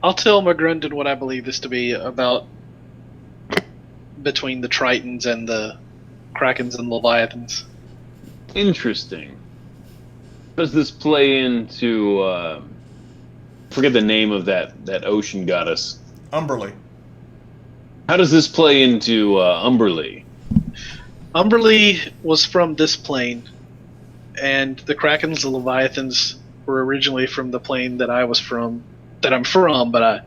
S2: I'll tell McGrundon what I believe this to be about between the Tritons and the Krakens and Leviathans.
S3: Interesting. Does this play into forget the name of that ocean goddess?
S1: Umberly.
S3: How does this play into Umberly?
S2: Umberly was from this plane, and the Krakens and Leviathans were originally from the plane that I'm from, but I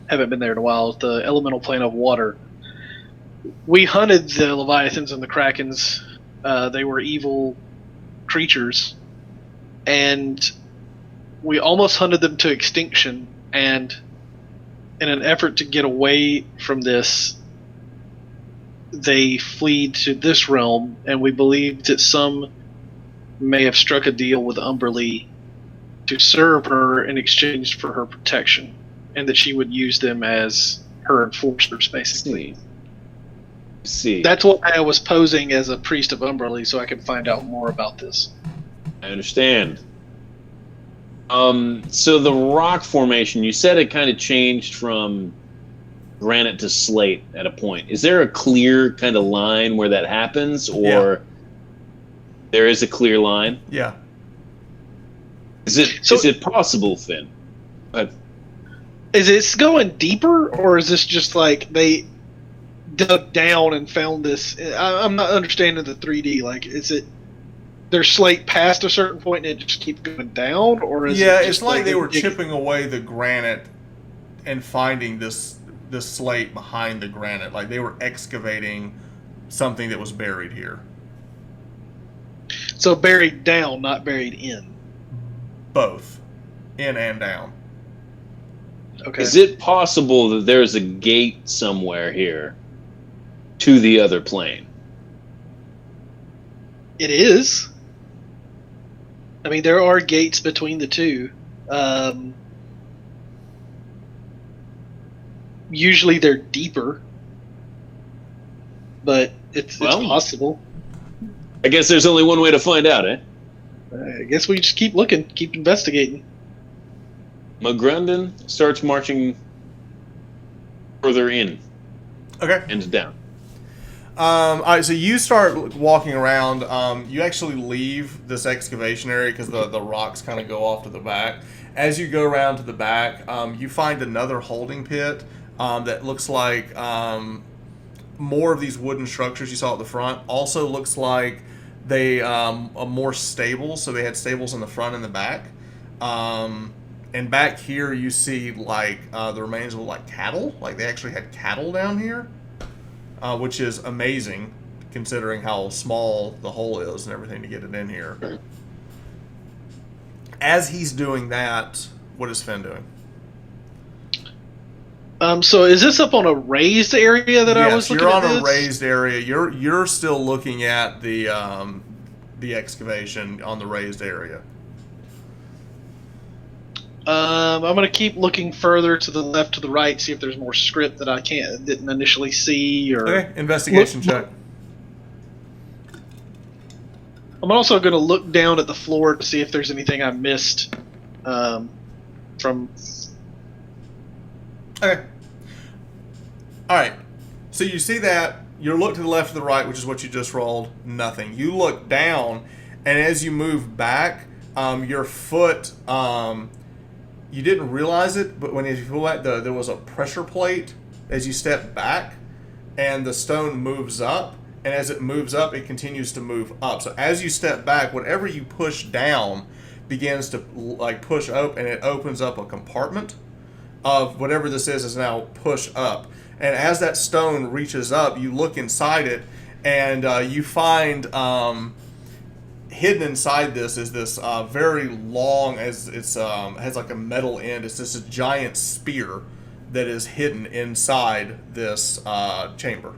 S2: haven't been there in a while, the elemental plane of water. We hunted the Leviathans and the Krakens. They were evil creatures, and we almost hunted them to extinction, and in an effort to get away from this, they fled to this realm, and we believe that some may have struck a deal with Umberly to serve her in exchange for her protection, and that she would use them as her enforcers, basically.
S3: See.
S2: That's what I was posing as a priest of Umberly, so I could find out more about this.
S3: I understand. So the rock formation, you said it kind of changed from granite to slate at a point. Is there a clear kind of line where that happens, or there is a clear line?
S1: Yeah.
S3: Is it possible, Finn?
S2: Is this going deeper, or is this just like they dug down and found this? I'm not understanding the 3D. Like, is it their slate past a certain point and it just keeps going down, or is
S1: it's like they were chipping away the granite and finding this slate behind the granite, like they were excavating something that was buried here.
S2: So buried down, not buried in.
S1: Both, in and down.
S2: Okay.
S3: Is it possible that there's a gate somewhere here to the other plane?
S2: It is. I mean, there are gates between the two. Usually they're deeper, but it's possible.
S3: I guess there's only one way to find out, eh?
S2: I guess we just keep looking, keep investigating.
S3: McGrundon starts marching further in.
S1: Okay.
S3: And down.
S1: All right, so you start walking around. You actually leave this excavation area because the rocks kind of go off to the back. As you go around to the back, you find another holding pit that looks like more of these wooden structures you saw at the front. Also looks like they are more stables, so they had stables in the front and the back. And back here you see like the remains of like cattle. Like they actually had cattle down here. Which is amazing, considering how small the hole is and everything to get it in here. As he's doing that, what is Finn doing?
S2: So is this up on a raised area that I was looking at?
S1: Yes, you're on a raised area. You're still looking at the excavation on the raised area.
S2: I'm going to keep looking further to the left, to the right, see if there's more script that I didn't initially see. Or
S1: okay, investigation check.
S2: I'm also going to look down at the floor to see if there's anything I missed from.
S1: Okay. All right. So you see that. You look to the left to the right, which is what you just rolled. Nothing. You look down, and as you move back, your foot. You didn't realize it, but when you feel that there was a pressure plate as you step back, and the stone moves up, and as it moves up, it continues to move up. So as you step back, whatever you push down begins to like push up, and it opens up a compartment of whatever this is now pushed up. And as that stone reaches up, you look inside it, and you find hidden inside this is this very long, as it's has like a metal end. It's just a giant spear that is hidden inside this chamber.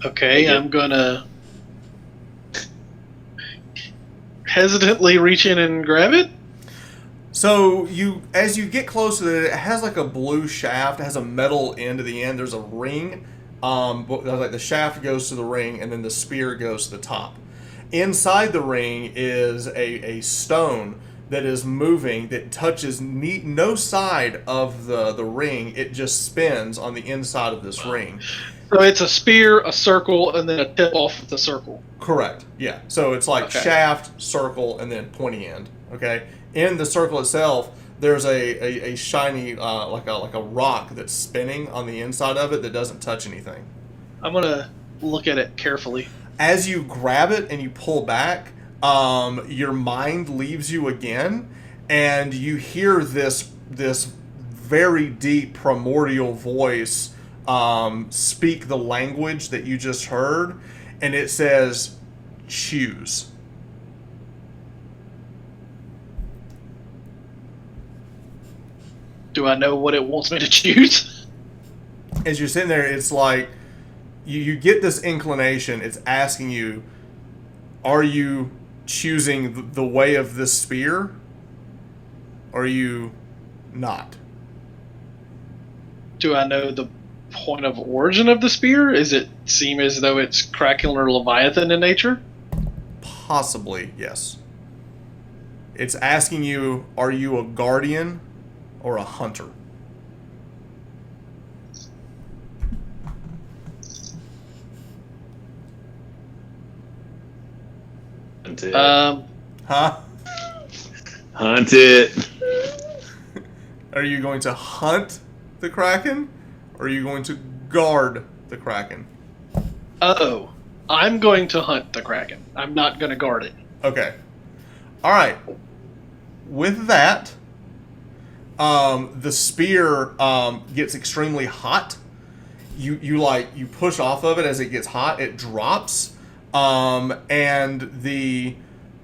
S2: Okay, I'm gonna hesitantly reach in and grab it.
S1: So as you get close to it, it has like a blue shaft. It has a metal end to the end. There's a ring. Like the shaft goes to the ring, and then the spear goes to the top. Inside the ring is a stone that is moving that touches no side of the ring. It just spins on the inside of this ring.
S2: So it's a spear, a circle, and then a tip off the circle.
S1: Correct. Yeah. So it's like shaft, circle, and then pointy end. Okay. In the circle itself, there's a shiny like a rock that's spinning on the inside of it that doesn't touch anything.
S2: I'm gonna look at it carefully.
S1: As you grab it and you pull back, your mind leaves you again, and you hear this very deep primordial voice speak the language that you just heard, and it says, "Choose."
S2: Do I know what it wants me to choose?
S1: As you're sitting there, it's like you get this inclination. It's asking you, are you choosing the way of this spear? Or are you not?
S2: Do I know the point of origin of the spear? Does it seem as though it's Kraken or Leviathan in nature?
S1: Possibly, yes. It's asking you, are you a guardian or a hunter?
S3: Hunt it.
S1: Huh?
S3: Hunt it.
S1: Are you going to hunt the Kraken? Or are you going to guard the Kraken?
S2: Oh, I'm going to hunt the Kraken. I'm not going to guard it.
S1: Okay. All right. With that, the spear gets extremely hot. You push off of it. As it gets hot, it drops, and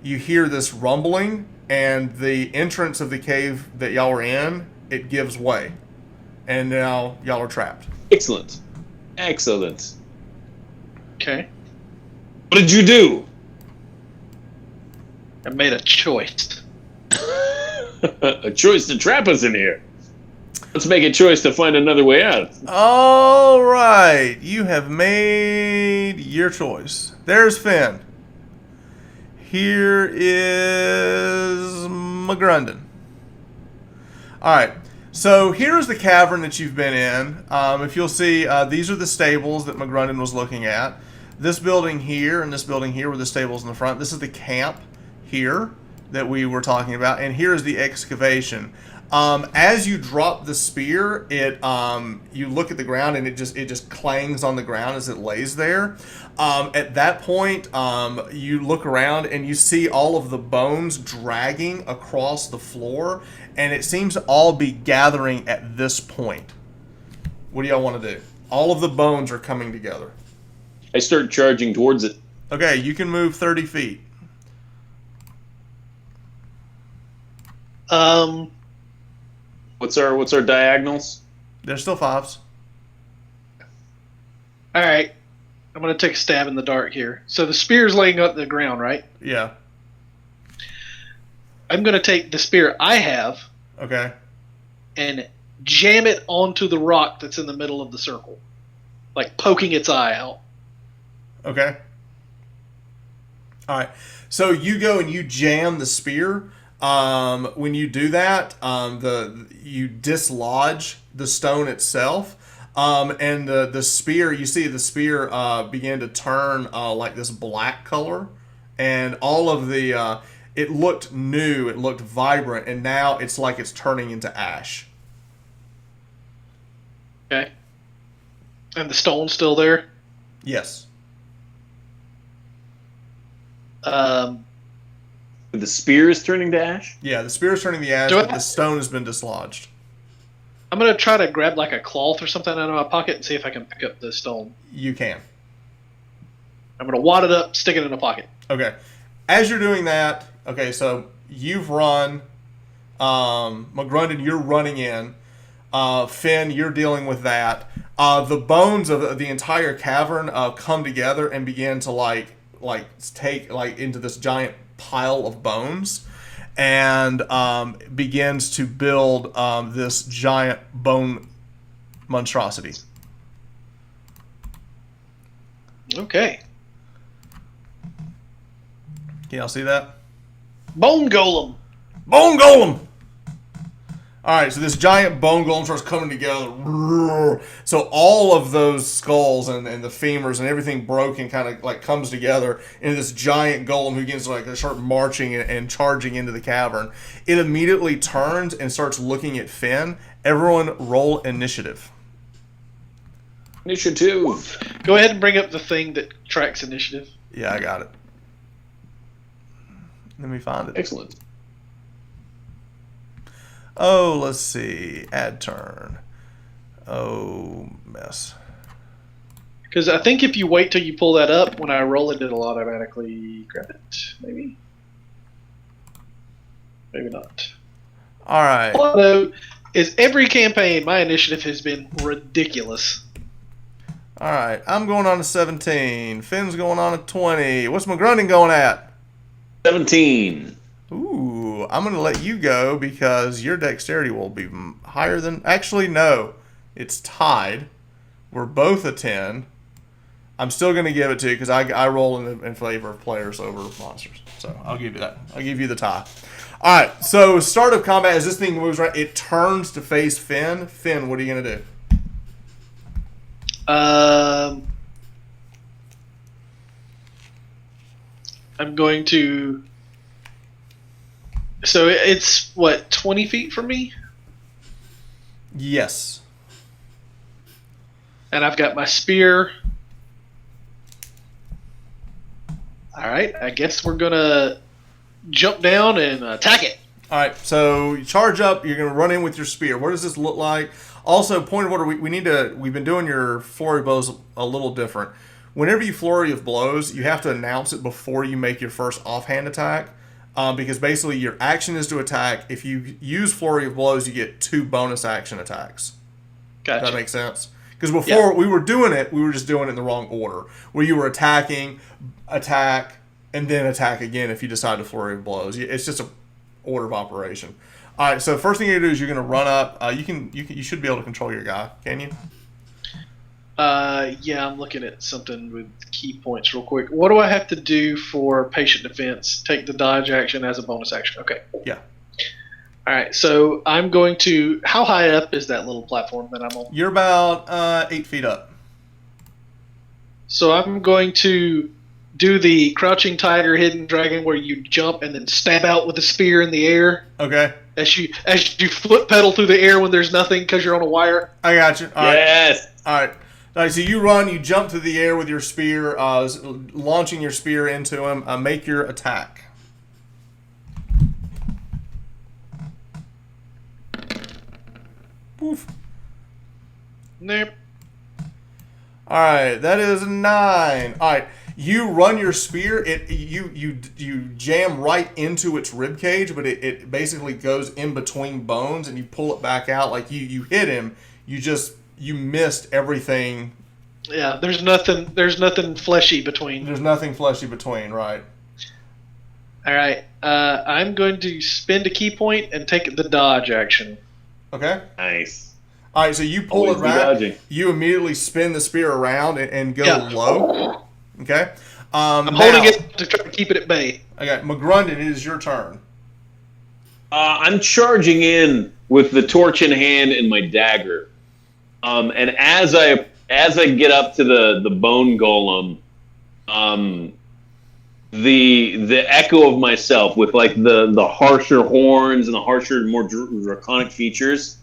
S1: you hear this rumbling, and the entrance of the cave that y'all are in, it gives way, and now y'all are trapped.
S3: Excellent.
S2: Okay.
S3: What did you do?
S2: I made a choice.
S3: A choice to trap us in here. Let's make a choice to find another way out.
S1: All right, you have made your choice. There's Finn. Here is McGrunden. All right, so here's the cavern that you've been in. If you'll see, these are the stables that McGrunden was looking at. This building here and this building here were the stables in the front. This is the camp here that we were talking about, and here is the excavation. As you drop the spear, you look at the ground and it just clangs on the ground as it lays there. At that point, you look around and you see all of the bones dragging across the floor, and it seems to all be gathering at this point. What do y'all want to do? All of the bones are coming together.
S3: I start charging towards it.
S1: Okay, you can move 30 feet.
S3: What's our diagonals?
S1: They're still 5s.
S2: All right. I'm going to take a stab in the dark here. So the spear's laying on the ground, right?
S1: Yeah.
S2: I'm going to take the spear I have
S1: Okay.
S2: and jam it onto the rock that's in the middle of the circle, like poking its eye out.
S1: Okay. All right. So you go and you jam the spear. When you do that, you dislodge the stone itself, and the spear. You see the spear begin to turn like this black color, and all of the it looked new, it looked vibrant, and now it's like it's turning into ash.
S2: Okay. And the stone's still there.
S1: Yes.
S3: The spear is turning to ash?
S1: Yeah, the spear is turning the ash, but the stone has been dislodged.
S2: I'm going to try to grab like a cloth or something out of my pocket and see if I can pick up the stone.
S1: You can.
S2: I'm going to wad it up, stick it in a pocket.
S1: Okay. As you're doing that, okay, so you've run. McGrunden, you're running in. Finn, you're dealing with that. The bones of the entire cavern come together and begin to take into this giant pile of bones, and begins to build this giant bone monstrosity.
S2: Okay.
S1: Can y'all see that?
S2: Bone golem.
S1: Bone golem! Alright, so this giant bone golem starts coming together. So all of those skulls and the femurs and everything broken kind of like comes together into this giant golem who begins to start marching and charging into the cavern. It immediately turns and starts looking at Finn. Everyone roll initiative.
S3: Initiative.
S2: Go ahead and bring up the thing that tracks initiative.
S1: Yeah, I got it. Let me find it.
S3: Excellent.
S1: Oh, let's see. Add turn. Oh, mess.
S2: Because I think if you wait till you pull that up, when I roll it, it'll automatically grab it. Maybe. Maybe not.
S1: All right.
S2: Although, is every campaign, my initiative has been ridiculous.
S1: All right. I'm going on to 17. Finn's going on to 20. What's McGrunden going at?
S3: 17.
S1: Ooh, I'm going to let you go because your dexterity will be higher than... Actually, no. It's tied. We're both a 10. I'm still going to give it to you because I roll in favor of players over monsters. So I'll give you that. I'll give you the tie. All right, so start of combat, as this thing moves right, it turns to face Finn. Finn, what are you going to do?
S2: I'm going to... So it's, what, 20 feet from me?
S1: Yes.
S2: And I've got my spear. Alright, I guess we're going to jump down and attack it.
S1: All right, so you charge up. You're going to run in with your spear. What does this look like? Also, point of order, we've been doing your flurry of blows a little different. Whenever you flurry of blows, you have to announce it before you make your first offhand attack. Because basically your action is to attack. If you use flurry of blows, you get 2 bonus action attacks.
S2: Gotcha.
S1: Does that make sense? Because before we were doing it, we were just doing it in the wrong order. Where you were attack, and then attack again if you decide to flurry of blows. It's just a order of operation. All right, so first thing you're gonna do is you're gonna run up. You should be able to control your guy, can you?
S2: Yeah, I'm looking at something with key points real quick. What do I have to do for patient defense? Take the dodge action as a bonus action. Okay.
S1: Yeah.
S2: All right, so I'm going to. How high up is that little platform that I'm on?
S1: You're about 8 feet up.
S2: So I'm going to do the crouching tiger, hidden dragon, where you jump and then stab out with a spear in the air.
S1: Okay.
S2: As you foot pedal through the air when there's nothing because you're on a wire.
S1: I got you. All right.
S3: Yes.
S1: All right. All right. So you run, you jump through the air with your spear, launching your spear into him. Make your attack. Poof.
S2: Nope.
S1: All right, that is a 9. All right, you run your spear. You jam right into its rib cage, but it basically goes in between bones, and you pull it back out. Like you hit him. You missed everything.
S2: Yeah, there's nothing fleshy between.
S1: There's nothing fleshy between, right?
S2: All right, I'm going to spend a key point and take the dodge action.
S1: Okay.
S3: Nice.
S1: All right, so you pull
S3: Always
S1: it
S3: be
S1: back.
S3: dodging.
S1: You immediately spin the spear around and go low. Okay.
S2: I'm holding it to try to keep it at bay.
S1: Okay, McGrundon, it is your turn.
S3: I'm charging in with the torch in hand and my dagger. And as I get up to the bone golem, the echo of myself with like the harsher horns and the harsher, more draconic features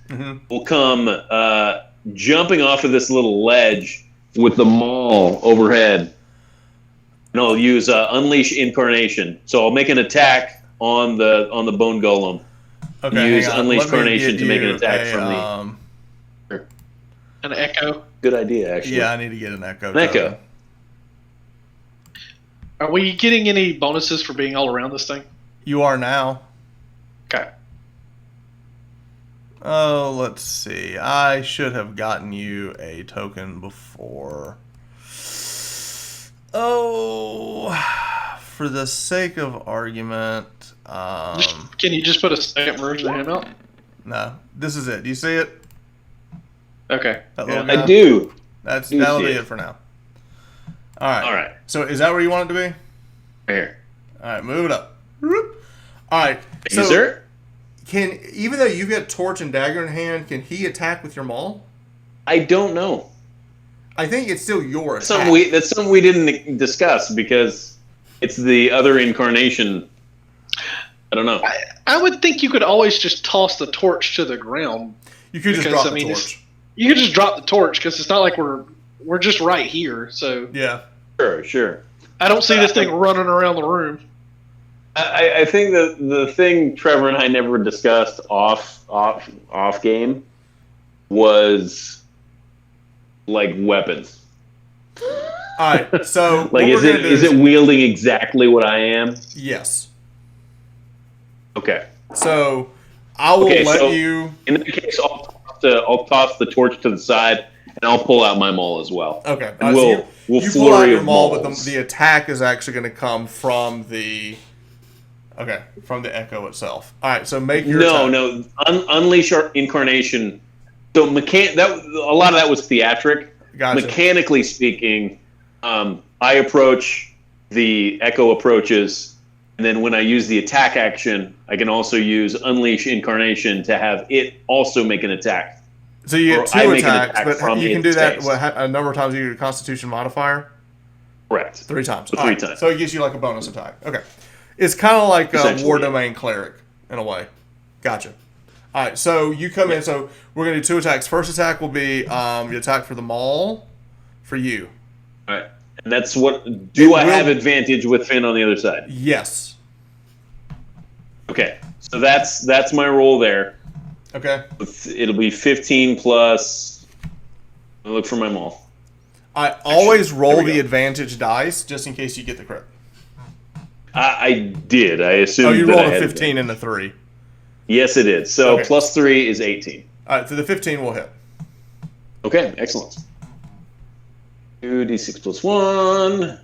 S3: will come jumping off of this little ledge with the maul overhead, and I'll use Unleash Incarnation. So I'll make an attack on the bone golem.
S1: Okay,
S3: Use Unleash Incarnation to make an attack from the.
S2: An echo.
S3: Good idea, actually.
S1: Yeah, I need to get an echo.
S3: An echo.
S2: Are we getting any bonuses for being all around this thing?
S1: You are now.
S2: Okay.
S1: Oh, let's see. I should have gotten you a token before. Oh, for the sake of argument,
S2: Can you just put a second version of him out?
S1: no. This is it. Do you see it?
S2: Okay.
S1: That little
S2: Yeah.
S1: guy?
S3: I do.
S1: That'll
S3: see
S1: be
S3: it.
S1: it for now. All right.
S3: All right.
S1: So is that where you want it to be?
S3: Here.
S1: All right, move it up. Whoop. All right. So
S3: Sir?
S1: even though you've got torch and dagger in hand, can he attack with your maul?
S3: I don't know.
S1: I think it's still your attack.
S3: That's something we didn't discuss because it's the other incarnation. I don't know.
S2: I would think you could always just toss the torch to the ground.
S1: You could just
S2: because,
S1: drop
S2: I mean,
S1: the torch.
S2: You could just drop the torch because it's not like we're just right here. So
S1: Yeah.
S3: Sure.
S2: I don't see this thing running around the room.
S3: I think the thing Trevor and I never discussed off game was like weapons.
S1: All right. So
S3: Like is it wielding exactly what I am?
S1: Yes.
S3: Okay.
S1: So I will let you.
S3: In that case, I'll toss the torch to the side and I'll pull out my maul as well.
S1: Okay.
S3: And we'll
S1: you pull out
S3: flurry
S1: your
S3: of
S1: maul, but
S3: mauls.
S1: the attack is actually going to come from the. Okay, from the echo itself. All right. So make your attack.
S3: Unleash our incarnation. So a lot of that was theatric.
S1: Gotcha.
S3: Mechanically speaking, I approach, the echo approaches, and then when I use the attack action, I can also use Unleash Incarnation to have it also make an attack.
S1: So you get
S3: I
S1: two
S3: make an
S1: attacks,
S3: attack
S1: but
S3: from
S1: you can
S3: its
S1: do that
S3: space.
S1: a number of times. You get a Constitution modifier.
S3: Correct.
S1: 3 times.
S3: So
S1: All
S3: 3
S1: right.
S3: times.
S1: So it gives you like a bonus attack. Okay. It's kind of like a
S3: Essentially,
S1: War
S3: yeah.
S1: Domain Cleric in a way. Gotcha. All right. So you come in. So we're going to do 2 attacks. First attack will be your attack for the maul for you.
S3: All right. And that's what. Do I have advantage with Finn on the other side?
S1: Yes.
S3: Okay. So that's my roll there.
S1: Okay.
S3: It'll be 15 plus. I'll look for my maul.
S1: I always roll
S3: there we
S1: the
S3: go.
S1: advantage dice just in case you get the crit.
S3: I did. I assumed.
S1: Oh, you
S3: that
S1: rolled
S3: I
S1: a
S3: had
S1: 15 and a 3.
S3: Yes, it is. So
S1: Okay.
S3: plus 3 is 18.
S1: All right. So the 15 will hit.
S3: Okay, excellent. 2d6 plus 1.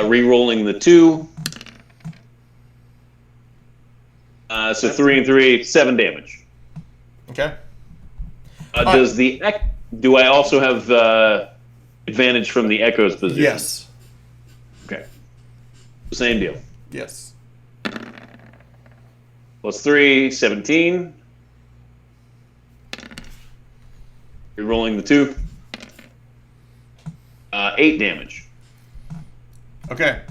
S3: Re-rolling the 2. So 3 and 3, 7 damage.
S1: Okay.
S3: Do I also have advantage from the Echo's position?
S1: Yes.
S3: Okay. Same deal.
S1: Yes.
S3: Plus 3, 17. Re-rolling the 2. 8 damage.
S1: Okay.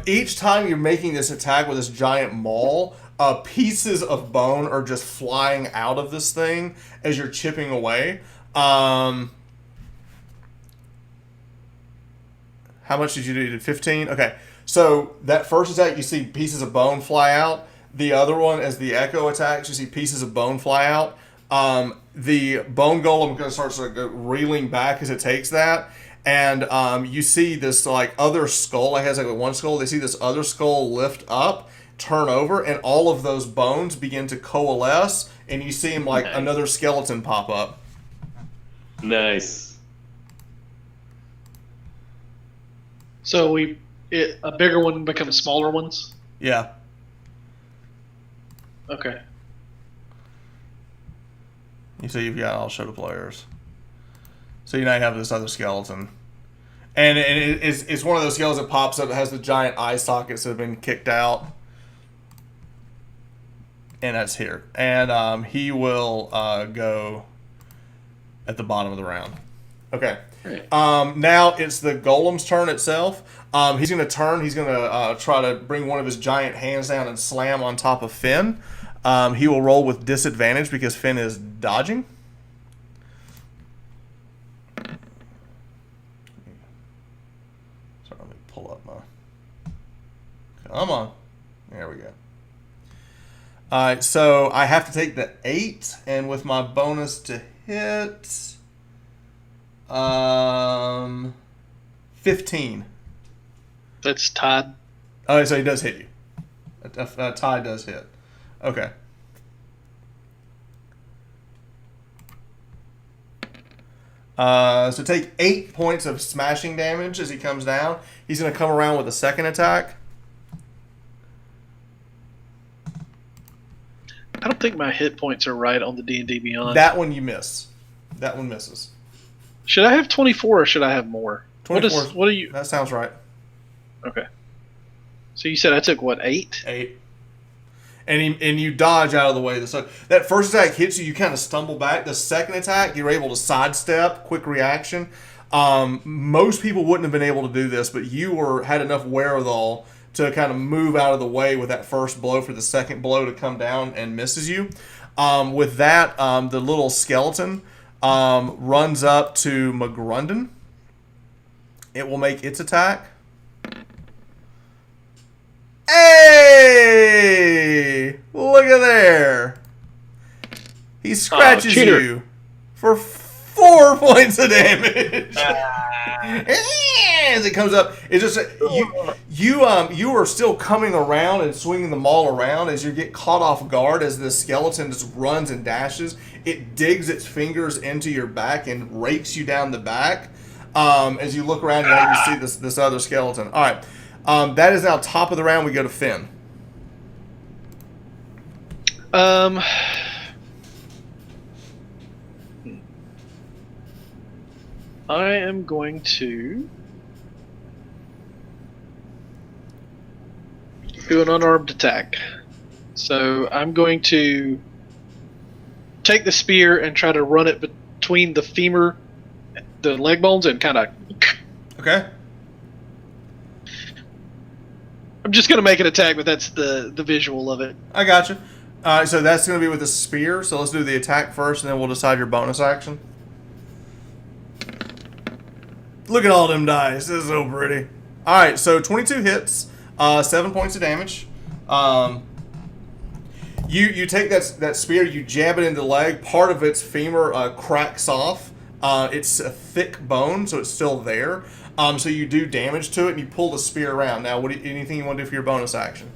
S1: Each time you're making this attack with this giant maul, pieces of bone are just flying out of this thing as you're chipping away. How much did you do? You did 15? Okay. So that first attack, you see pieces of bone fly out. The other one, as the Echo attacks, you see pieces of bone fly out. The bone golem kind of starts like reeling back as it takes that. And you see this like other skull. It has like one skull. They see this other skull lift up, turn over, and all of those bones begin to coalesce. And you see him like another skeleton pop up.
S3: Nice.
S2: So a bigger one becomes smaller ones?
S1: Yeah.
S2: Okay.
S1: You see, I'll show the players. So you now have this other skeleton. And it's one of those skeletons that pops up. It has the giant eye sockets that have been kicked out. And that's here. And he will go at the bottom of the round. Okay. Now it's the golem's turn itself. He's going to turn. He's going to try to bring one of his giant hands down and slam on top of Finn. He will roll with disadvantage because Finn is dodging. Sorry, let me pull up my... Come on. There we go. Alright, so I have to take the 8, and with my bonus to hit... 15.
S2: That's tied.
S1: Oh, so he does hit you. A tie does hit. Okay. So take 8 points of smashing damage as he comes down. He's going to come around with a second attack.
S2: I don't think my hit points are right on the D&D Beyond.
S1: That one you miss. That one misses.
S2: Should I have 24 or should I have more?
S1: 24.
S2: What are you?
S1: That sounds right.
S2: Okay. So you said I took what, 8?
S1: 8. And you dodge out of the way. So that first attack hits you, you kind of stumble back. The second attack, you're able to sidestep, quick reaction. Most people wouldn't have been able to do this, but you had enough wherewithal to kind of move out of the way with that first blow for the second blow to come down and misses you. With that, the little skeleton runs up to McGrunden. It will make its attack. Hey! Look at there. He scratches you for 4 points of damage. As it comes up, it's just you are still coming around and swinging the maul around as you get caught off guard as this skeleton just runs and dashes. It digs its fingers into your back and rakes you down the back. As you look around, you see this other skeleton. All right. That is now top of the round. We go to Finn.
S2: I am going to do an unarmed attack. So I'm going to take the spear and try to run it between the femur, the leg bones, and kind of...
S1: Okay.
S2: I'm just going to make an attack, but that's the visual of it.
S1: I got you. So that's going to be with the spear. So let's do the attack first, and then we'll decide your bonus action. Look at all them dice. This is so pretty. All right, so 22 hits, 7 points of damage. You take that spear, you jab it into the leg. Part of its femur cracks off. It's a thick bone, so it's still there. So you do damage to it, and you pull the spear around. Now, anything you want to do for your bonus action?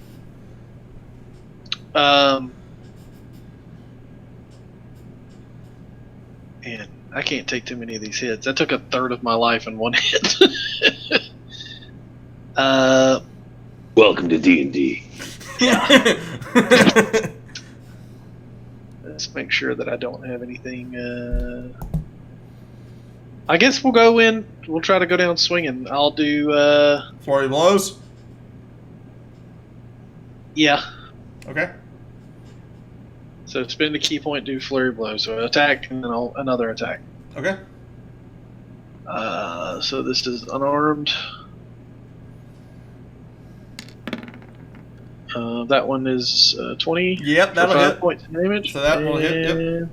S2: Man, I can't take too many of these hits. That took a third of my life in one hit.
S3: Welcome to D&D.
S2: Let's make sure that I don't have anything. I guess we'll go in. We'll try to go down swinging. I'll do.
S1: Flurry blows.
S2: Yeah.
S1: Okay.
S2: So spend a key point, do flurry blow. So attack and then another attack.
S1: Okay.
S2: So this is unarmed. That one is 20.
S1: Yep, that'll
S2: 5
S1: hit.
S2: points of damage.
S1: So that will hit. Yep.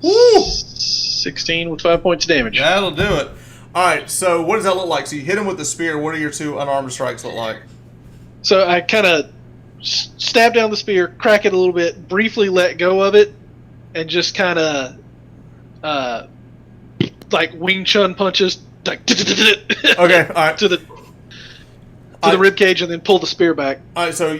S1: Woo!
S2: 16 with 5 points of damage.
S1: That'll do it. All right. So what does that look like? So you hit him with the spear. What do your 2 unarmed strikes look like?
S2: So I kind of stab down the spear, crack it a little bit, briefly let go of it, and just kind of like Wing Chun punches, like
S1: Okay. All right.
S2: to the rib cage, and then pull the spear back.
S1: All right, so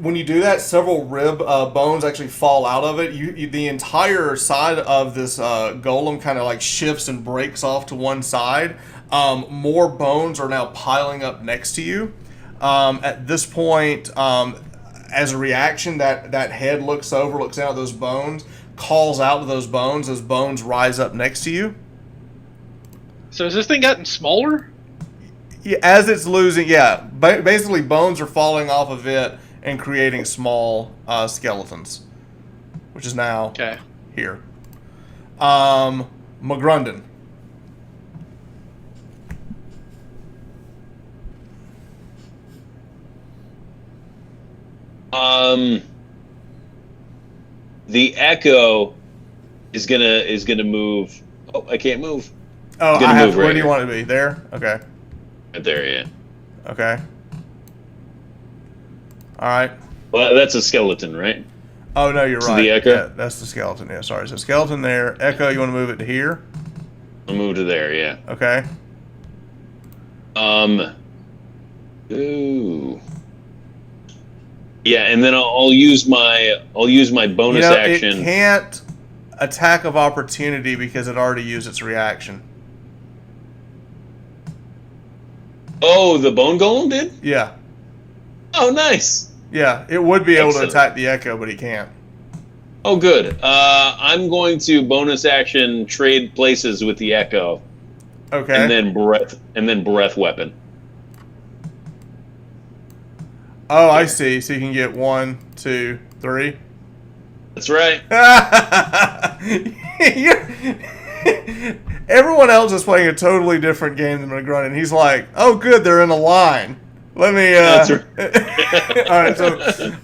S1: when you do that, several rib bones actually fall out of it. The entire side of this golem kind of like shifts and breaks off to one side. More bones are now piling up next to you. At this point, as a reaction, that head looks over, looks down at those bones, calls out to those bones. Those bones rise up next to you.
S2: So has this thing gotten smaller?
S1: Yeah, as it's losing, yeah. Basically, bones are falling off of it and creating small skeletons, which is now here. McGrunden.
S3: The echo is gonna move. Oh, I can't move.
S1: Oh,
S3: It's gonna move
S1: where
S3: right
S1: do you
S3: here.
S1: want to be? There? Okay.
S3: Right there, yeah.
S1: Okay. Alright.
S3: Well, that's a skeleton, right?
S1: Oh, no, you're
S3: So
S1: right.
S3: the echo?
S1: Yeah, that's the skeleton. Yeah, sorry. So skeleton there. Echo, you want to move it to here?
S3: I'll move to there, yeah.
S1: Okay.
S3: Ooh. Yeah, and then I'll use my bonus action.
S1: It can't attack of opportunity because it already used its reaction.
S3: Oh, the bone golem did?
S1: Yeah.
S3: Oh, nice.
S1: Yeah, it would be able to
S3: Excellent.
S1: attack the echo, but he can't.
S3: Oh, good. I'm going to bonus action trade places with the echo,
S1: Okay.
S3: and then breath weapon.
S1: Oh, I see. So you can get 1, 2, 3.
S3: That's right.
S1: Everyone else is playing a totally different game than McGrun, and he's like, "Oh, good, they're in a line. Let me."
S3: That's right.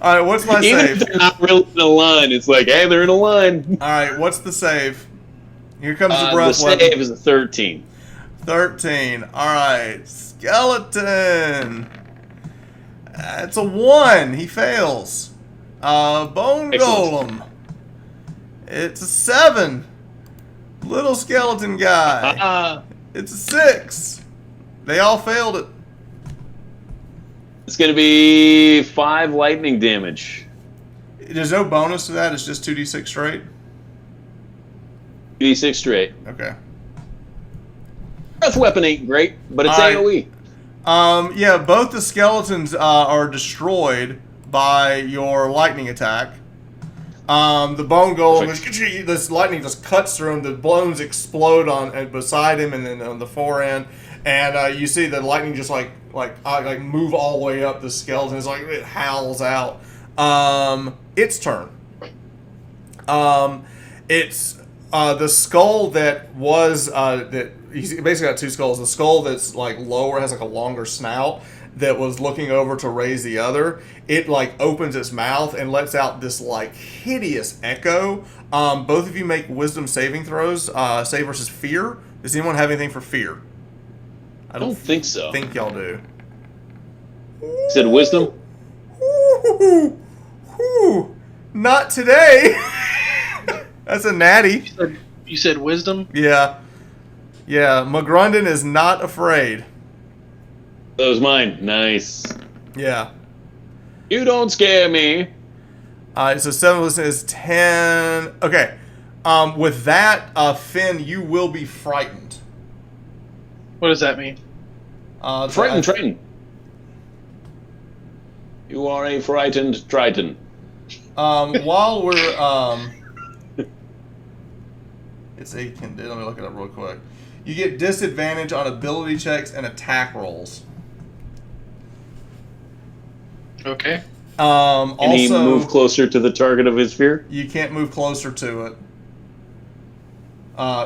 S1: All right. What's my
S3: Even
S1: save?
S3: if they're not really in a line, it's like, hey, they're in a line.
S1: All right. What's the save? Here comes the
S3: The
S1: breath
S3: save
S1: weapon.
S3: is a 13.
S1: 13. All right. Skeleton. It's a 1. He fails. Bone
S3: Excellent.
S1: golem. It's a 7. Little skeleton guy. It's a 6. They all failed it.
S3: It's going to be 5 lightning damage.
S1: There's no bonus to that. It's just 2d6 straight.
S3: D6 straight.
S1: Okay.
S3: Breath weapon ain't great, but it's
S1: All right.
S3: AoE.
S1: Yeah, both the skeletons are destroyed by your lightning attack. The bone golem, this lightning just cuts through him. The bones explode on beside him and then on the forend, and you see the lightning just like move all the way up the skeleton. It's like it howls out. Its turn. It's the skull that was that. He's basically got 2 skulls. The skull that's like lower has like a longer snout that was looking over to raise the other. It like opens its mouth and lets out this like hideous echo. Both of you make wisdom saving throws. Save versus fear. Does anyone have anything for fear?
S3: I don't think so.
S1: I think y'all do.
S3: You said wisdom?
S1: Not today. That's a natty.
S2: You said wisdom?
S1: Yeah. Yeah, McGrunden is not afraid.
S3: That was mine. Nice.
S1: Yeah.
S3: You don't scare me.
S1: All right, so 7 listen is 10. Okay. With that, Finn, you will be frightened.
S2: What does that mean?
S3: Frightened Triton. You are a frightened Triton.
S1: While we're it's a let me look it up real quick. You get disadvantage on ability checks and attack rolls.
S2: Okay.
S3: Can he
S1: Also,
S3: move closer to the target of his fear?
S1: you can't move closer to it.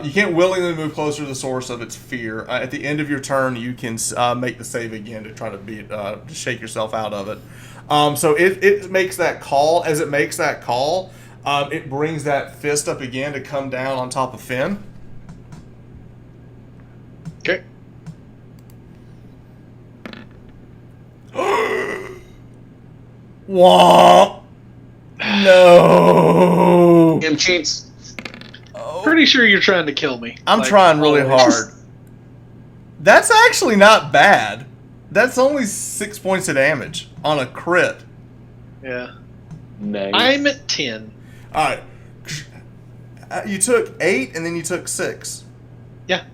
S1: You can't willingly move closer to the source of its fear. At the end of your turn, you can make the save again to try to to shake yourself out of it. So it makes that call. As it makes that call, it brings that fist up again to come down on top of Finn.
S2: Okay.
S1: Wah! No!
S3: Him cheats.
S2: Pretty sure you're trying to kill me.
S1: I'm
S2: Like,
S1: trying really
S2: always.
S1: hard. That's actually not bad. That's only 6 points of damage on a crit.
S2: Yeah.
S3: Nice.
S2: I'm at 10.
S1: Alright. You took 8 and then you took 6.
S2: Yeah.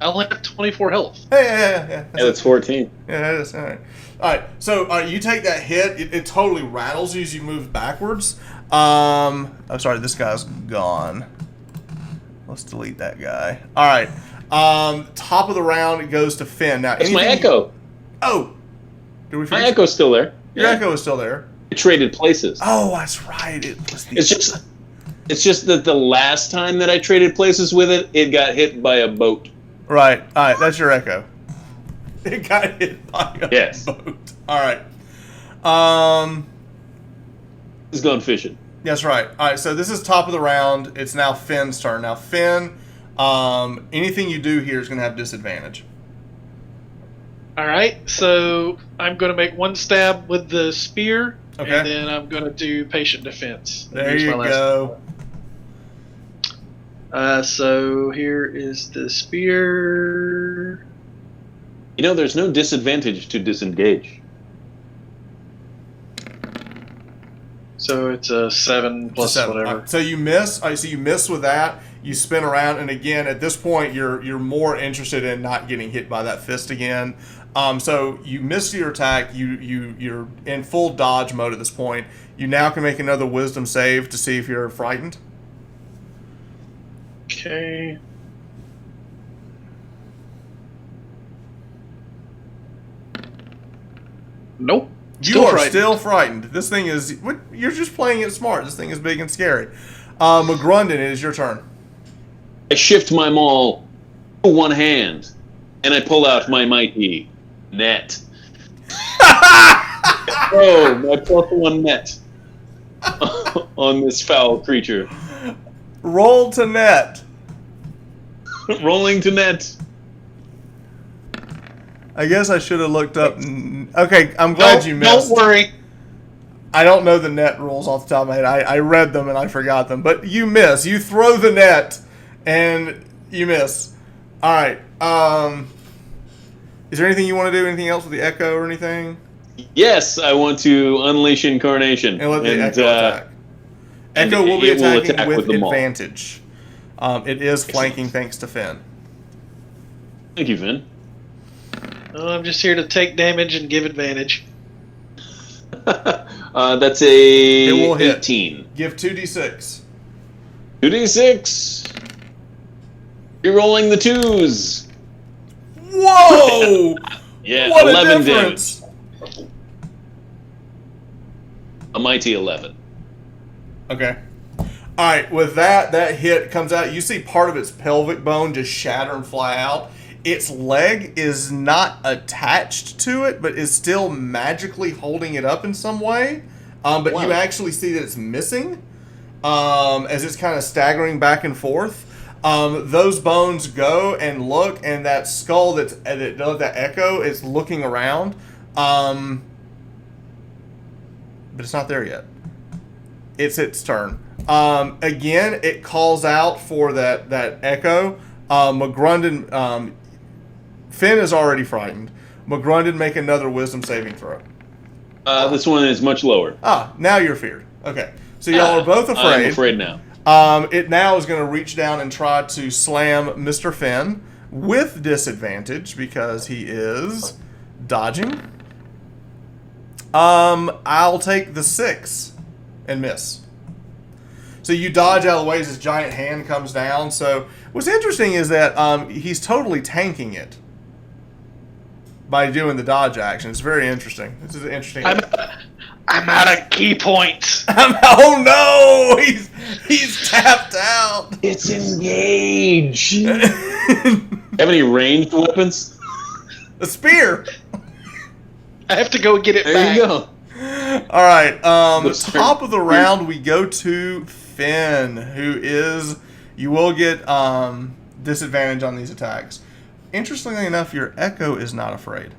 S2: I only have 24 health.
S1: Hey, yeah.
S3: Yeah, that's 14.
S1: Yeah, it is. Alright. Alright, so you take that hit. It totally rattles you as you move backwards. I'm sorry, this guy's gone. Let's delete that guy. Alright. Top of the round, it goes to Finn. Now,
S3: It's my
S1: anything-
S3: Echo.
S1: Oh! Did we
S3: My
S1: forget?
S3: Echo's still there.
S1: Your
S3: Yeah.
S1: Echo is still there.
S3: It traded places.
S1: Oh, that's right. It was the.
S3: It's just that the last time that I traded places with it, it got hit by a boat.
S1: Right. All right. That's your Echo. It got hit by a
S3: Yes.
S1: boat. All right.
S3: He's gone fishing.
S1: That's right. All right. So this is top of the round. It's now Finn's turn. Now Finn, anything you do here is going to have disadvantage.
S2: All right. So I'm going to make one stab with the spear,
S1: Okay.
S2: and then I'm going to do patient defense.
S1: There
S2: Use
S1: you
S2: my last
S1: go.
S2: So here is the spear.
S3: You know, there's no disadvantage to disengage.
S2: So it's a 7 plus
S1: Seven.
S2: whatever.
S1: All right, so you miss. All right, so you miss with that. You spin around, and again, at this point, you're more interested in not getting hit by that fist again. So you missed your attack. You're in full dodge mode at this point. You now can make another Wisdom save to see if you're frightened.
S2: Okay. Nope.
S1: You are
S2: frightened.
S1: still frightened. This thing is. You're just playing it smart. This thing is big and scary. McGrundon, it is your turn.
S3: I shift my maul to one hand, and I pull out my mighty net. Oh, my +1 net on this foul creature.
S1: Roll to net.
S3: Rolling to net.
S1: I guess I should have looked up. Okay, I'm glad you missed.
S2: Don't worry.
S1: I don't know the net rules off the top of my head. I read them and I forgot them. But you miss. You throw the net and you miss. All right. Is there anything you want to do? Anything else with the Echo or anything?
S3: Yes, I want to unleash Incarnation.
S1: And let the Echo attack. Echo will be
S3: it will
S1: attacking
S3: attack
S1: with
S3: with the maul.
S1: advantage. It is flanking thanks to Finn.
S3: Thank you, Vin.
S2: Oh, I'm just here to take damage and give advantage.
S3: That's a
S1: It will hit.
S3: 18.
S1: Give 2d6.
S3: 2d6. You're rolling the 2s.
S1: Whoa!
S3: Yeah,
S1: What a
S3: 11
S1: difference!
S3: damage. A mighty 11.
S1: Okay. All right. With that hit comes out. You see part of its pelvic bone just shatter and fly out. Its leg is not attached to it, but is still magically holding it up in some way. But
S3: Wow.
S1: you actually see that it's missing as it's kind of staggering back and forth. Those bones go and look, and that skull that Echo is looking around. But it's not there yet. It's its turn. Again, it calls out for that Echo. McGrundon, Finn is already frightened. McGrundon, make another Wisdom saving throw.
S3: This one is much lower.
S1: Now you're feared. Okay. So y'all are both afraid.
S3: I'm afraid now.
S1: It now is going to reach down and try to slam Mr. Finn with disadvantage because he is dodging. I'll take the 6 and miss. So you dodge out of the way as his giant hand comes down. So what's interesting is that he's totally tanking it by doing the dodge action. It's very interesting. This is interesting.
S2: I'm out of key points.
S1: Oh no! He's tapped out.
S3: It's engaged. Have any ranged weapons?
S1: A spear.
S2: I have to go get it
S3: There
S2: back.
S3: you go.
S1: All right.
S3: The
S1: Top of the round, we go to Finn, who is. You will get disadvantage on these attacks. Interestingly enough, your Echo is not afraid.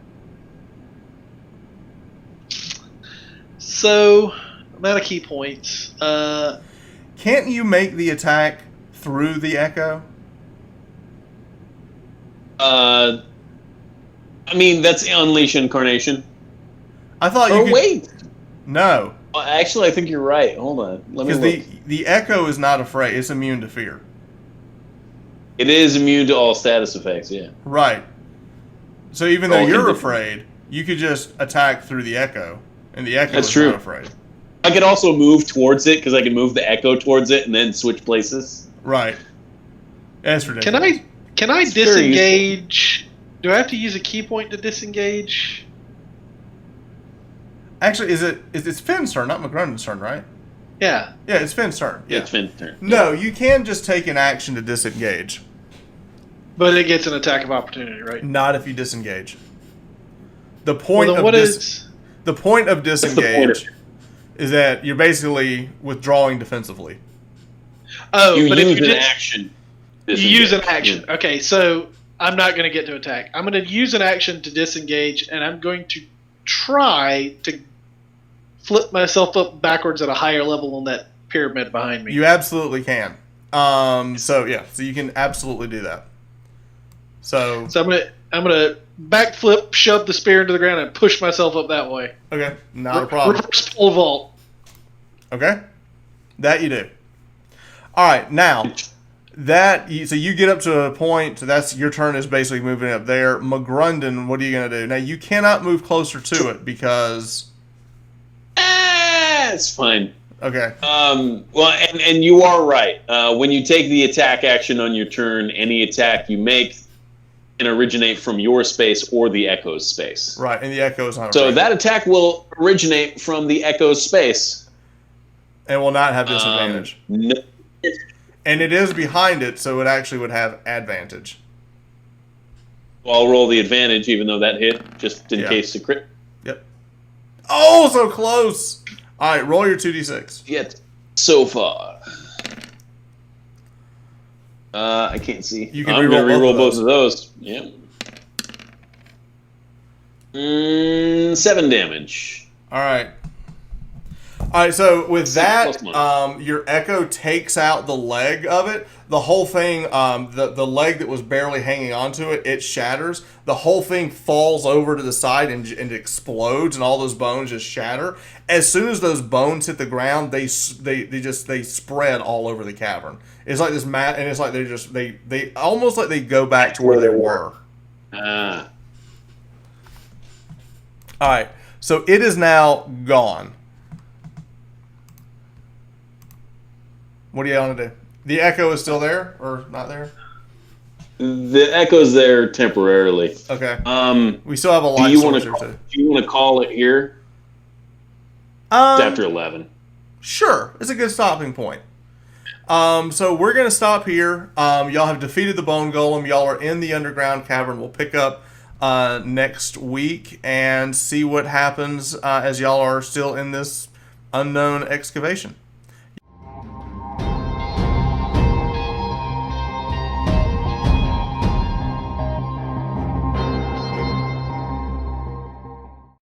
S2: So, I'm out of key points.
S1: Can't you make the attack through the Echo?
S3: I mean, that's Unleash Incarnation.
S1: I thought you could.
S3: Wait.
S1: No.
S3: Actually, I think you're right. Hold on. Let me
S1: Because
S3: look.
S1: the Echo is not afraid. It's immune to fear.
S3: It is immune to all status effects, yeah.
S1: Right. So even though
S3: Oh,
S1: you're
S3: can
S1: afraid, you could just attack through the Echo, and the Echo
S3: That's
S1: is
S3: true.
S1: not afraid.
S3: I could also move towards it, because I can move the Echo towards it and then switch places.
S1: Right. That's ridiculous.
S2: Can I
S3: It's very
S2: disengage? Do I have to use a key point to disengage?
S1: Actually, it's Finn's turn, not McGrundon's turn, right?
S2: Yeah.
S1: Yeah, it's Finn's turn.
S3: Yeah, it's Finn's turn.
S1: No, you can just take an action to disengage.
S2: But it gets an attack of opportunity, right?
S1: Not if you disengage. The point
S2: Well, then
S1: of
S2: what is?
S1: the point of
S3: the point
S1: disengage is that you're basically withdrawing defensively.
S2: Oh,
S3: You
S2: but
S3: use
S2: if you
S3: an
S2: just,
S3: action.
S2: you use an
S3: Disengage.
S2: action. Okay, so I'm not going to get to attack. I'm going to use an action to disengage, and I'm going to try to flip myself up backwards at a higher level on that pyramid behind me.
S1: You absolutely can. So you can absolutely do that. So
S2: So I'm gonna backflip, shove the spear into the ground, and push myself up that way.
S1: okay, not a problem.
S2: Reverse pole vault.
S1: Okay, that you do. All right, now so you get up to a point. So that's your turn. Is basically moving up there. McGrundon, what are you gonna do? Now you cannot move closer to it because
S3: It's fine.
S1: okay.
S3: Well, and you are right. When you take the attack action on your turn, any attack you make can originate from your space or the Echo's space.
S1: Right, and the Echo is not
S3: So
S1: afraid.
S3: that attack will originate from the Echo's space.
S1: and will not have disadvantage.
S3: No,
S1: And it is behind it, so it actually would have advantage.
S3: I'll roll the advantage, even though that hit, just in
S1: Yeah.
S3: case the crit.
S1: Yep. Oh, so close. All right, roll your 2d6.
S3: Yet so far. I can't see.
S1: You can
S3: I'm going to
S1: reroll
S3: reroll
S1: both
S3: both of those. Yep. 7 damage.
S1: All right. All right, so with that,
S3: plus
S1: your Echo takes out the leg of it. The whole thing, the leg that was barely hanging onto it, it shatters. The whole thing falls over to the side and explodes, and all those bones just shatter. As soon as those bones hit the ground, they spread all over the cavern. It's like this mat, and it's like they almost like they go back to where they were.
S3: Ah.
S1: All right, so it is now gone. What do you want to do? The Echo is still there or not there?
S3: The Echo's there temporarily.
S1: Okay.
S3: Do
S1: We still have a light
S3: you
S1: source
S3: want
S1: here
S3: to?
S1: too.
S3: Do you want to call it here? It's after 11.
S1: Sure, it's a good stopping point. So we're gonna stop here. Y'all have defeated the Bone Golem. Y'all are in the underground cavern. We'll pick up next week and see what happens as y'all are still in this unknown excavation.